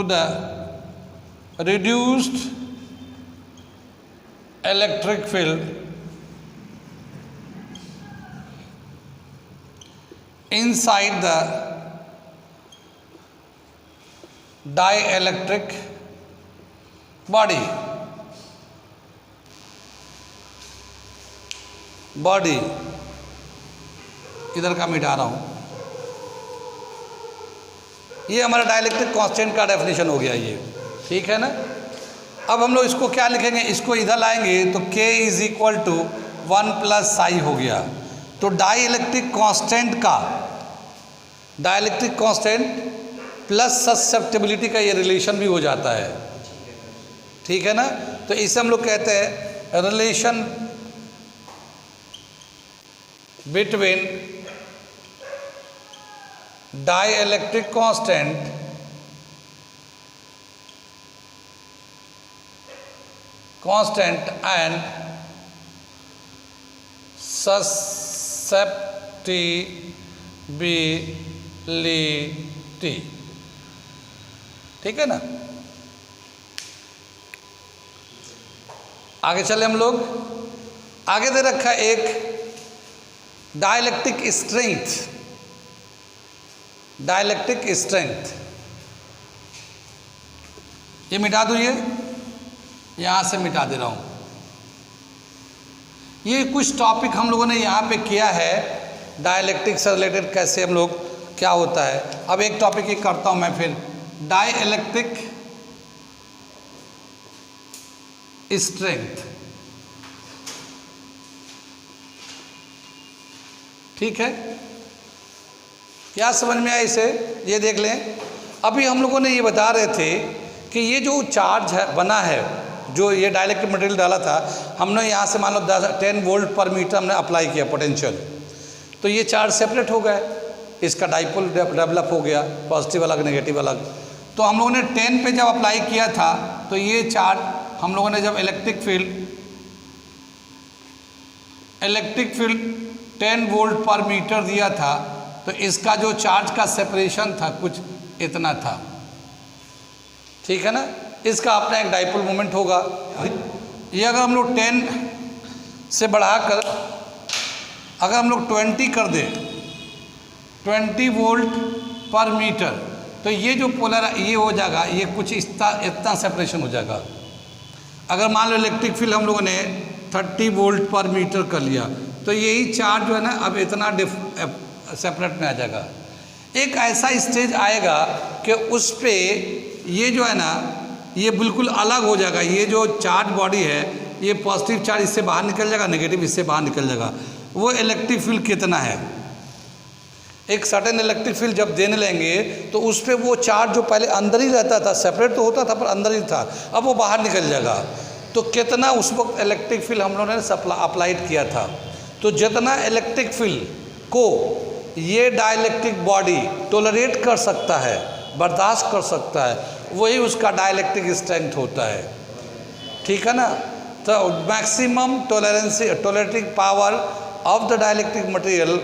the reduced electric field inside the dielectric body, इधर का मिटा रहा हूँ, ये हमारा डाइलेक्ट्रिक कांस्टेंट का डेफिनेशन हो गया ये, ठीक है ना। अब हम लोग इसको क्या लिखेंगे, इसको इधर लाएंगे तो K is equal to 1 plus psi हो गया। तो डाइलेक्ट्रिक कांस्टेंट का, डाइलेक्ट्रिक कांस्टेंट प्लस ससेप्टिबिलिटी का ये रिलेशन भी हो जाता है, ठीक है ना। तो इसे हम लोग कहते हैं relation between dielectric constant and susceptibility, ठीक है ना। आगे चले हम लोग, आगे दे रखा है एक डाइलेक्ट्रिक स्ट्रेंथ, डाइलेक्ट्रिक स्ट्रेंथ, ये मिटा दो, ये यहाँ से मिटा दे रहा हूँ। ये कुछ टॉपिक हम लोगों ने यहाँ पे किया है डाइलेक्ट्रिक से रिलेटेड, कैसे हम लोग क्या होता है। अब एक टॉपिक ये करता हूँ मैं फिर, डाइलेक्ट्रिक स्ट्रेंथ, ठीक है, क्या समझ में आया इसे, ये देख लें। अभी हम लोगों ने ये बता रहे थे कि ये जो चार्ज है बना है, जो ये डाइलेक्ट्रिक मटेरियल डाला था हमने, यहाँ से मान लो 10 वोल्ट पर मीटर हमने अप्लाई किया पोटेंशियल, तो ये चार्ज सेपरेट हो गए, इसका डाइपोल डेवलप हो गया, पॉजिटिव अलग नेगेटिव अलग। तो हम लोगों ने 10 पे जब अप्लाई किया था तो ये चार्ज हम लोगों ने जब इलेक्ट्रिक फील्ड 10 वोल्ट पर मीटर दिया था तो इसका जो चार्ज का सेपरेशन था कुछ इतना था, ठीक है ना। इसका अपना एक डाइपोल मोमेंट होगा। ये अगर हम लोग 10 से बढ़ाकर अगर हम लोग 20 कर दें, 20 वोल्ट पर मीटर, तो ये जो पोलर ये हो जाएगा, ये कुछ इतना सेपरेशन हो जाएगा। अगर मान लो इलेक्ट्रिक फील्ड हम लोगों ने 30 वोल्ट पर मीटर कर लिया तो यही चार्ज जो है ना अब इतना सेपरेट में आ जाएगा। एक ऐसा स्टेज आएगा कि उस पे ये जो है ना ये बिल्कुल अलग हो जाएगा, ये जो चार्ज बॉडी है ये पॉजिटिव चार्ज इससे बाहर निकल जाएगा, नेगेटिव इससे बाहर निकल जाएगा। वो इलेक्ट्रिक फील्ड कितना है, एक सर्टेन इलेक्ट्रिक फील्ड जब देने लेंगे तो उस पर वो चार्ज जो पहले अंदर ही रहता था, सेपरेट तो होता था पर अंदर ही था, अब वो बाहर निकल जाएगा। तो कितना उस वक्त इलेक्ट्रिक फील्ड हम लोगों ने अप्लाइड किया था। तो जितना इलेक्ट्रिक फील्ड को ये डाइलेक्ट्रिक बॉडी टोलरेट कर सकता है, बर्दाश्त कर सकता है, वही उसका डाइलेक्ट्रिक स्ट्रेंथ होता है। ठीक है ना। तो maximum tolerating power of the dielectric material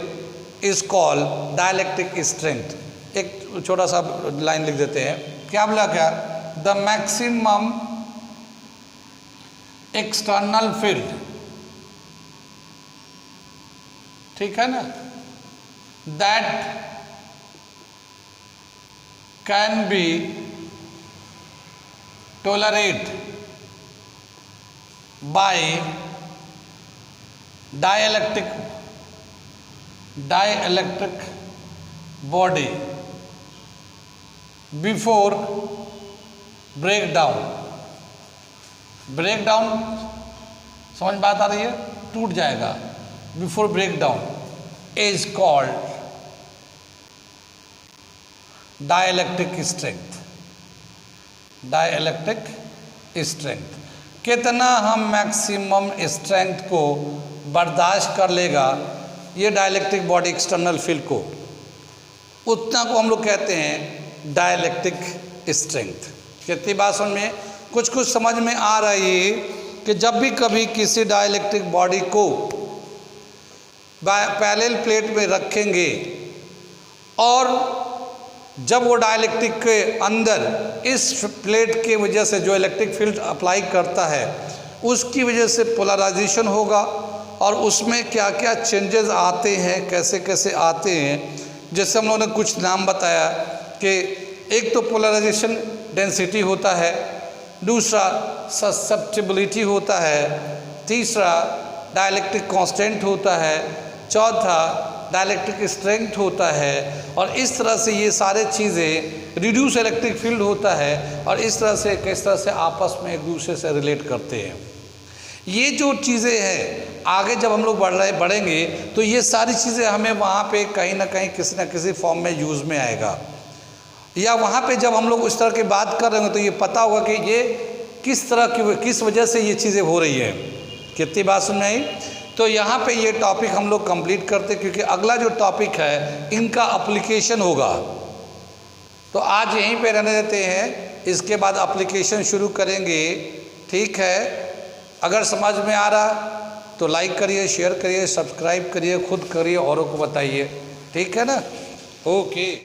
is called dielectric strength. एक छोटा सा लाइन लिख देते हैं, क्या बोला, क्या, द मैक्सिमम एक्सटर्नल फील्ड, ठीक है ना, that can be tolerate by dielectric body before breakdown। Breakdown समझ बात आ रही है, टूट जाएगा, before breakdown is called dielectric strength. Dielectric strength कितना हम मैक्सिमम स्ट्रेंथ को बर्दाश्त कर लेगा ये डाइलेक्ट्रिक बॉडी एक्सटर्नल फील्ड को, उतना को हम लोग कहते हैं डाइलेक्ट्रिक स्ट्रेंथ। कितनी बात समझ में, कुछ समझ में आ रही है कि जब भी कभी किसी डाइलेक्ट्रिक बॉडी को पैरेलल प्लेट में रखेंगे और जब वो डाइलेक्ट्रिक के अंदर इस प्लेट के वजह से जो इलेक्ट्रिक फील्ड अप्लाई करता है उसकी वजह से पोलराइजेशन होगा और उसमें क्या क्या चेंजेस आते हैं, कैसे कैसे आते हैं। जैसे हम लोगों ने कुछ नाम बताया कि एक तो पोलराइजेशन डेंसिटी होता है, दूसरा ससेप्टिबिलिटी होता है, तीसरा डाइलेक्ट्रिक कांस्टेंट होता है, चौथा डाइलेक्ट्रिक स्ट्रेंथ होता है, और इस तरह से ये सारे चीज़ें रिड्यूस इलेक्ट्रिक फील्ड होता है और इस तरह से किस तरह से आपस में एक दूसरे से रिलेट करते हैं। ये जो चीज़ें हैं आगे जब हम लोग बढ़ेंगे तो ये सारी चीज़ें हमें वहाँ पे कहीं ना कहीं किसी न किसी फॉर्म में यूज़ में आएगा, या वहाँ पे जब हम लोग उस तरह की बात कर रहे होंगे तो ये पता होगा कि ये किस तरह की, किस वजह से ये चीज़ें हो रही है। कितनी बात सुन में आई। तो यहाँ पे ये टॉपिक हम लोग कंप्लीट करते क्योंकि अगला जो टॉपिक है इनका एप्लीकेशन होगा। तो आज यहीं पे रहने देते हैं, इसके बाद एप्लीकेशन शुरू करेंगे। ठीक है, अगर समझ में आ रहा तो लाइक करिए, शेयर करिए, सब्सक्राइब करिए, खुद करिए, औरों को बताइए। ठीक है ना। ओके।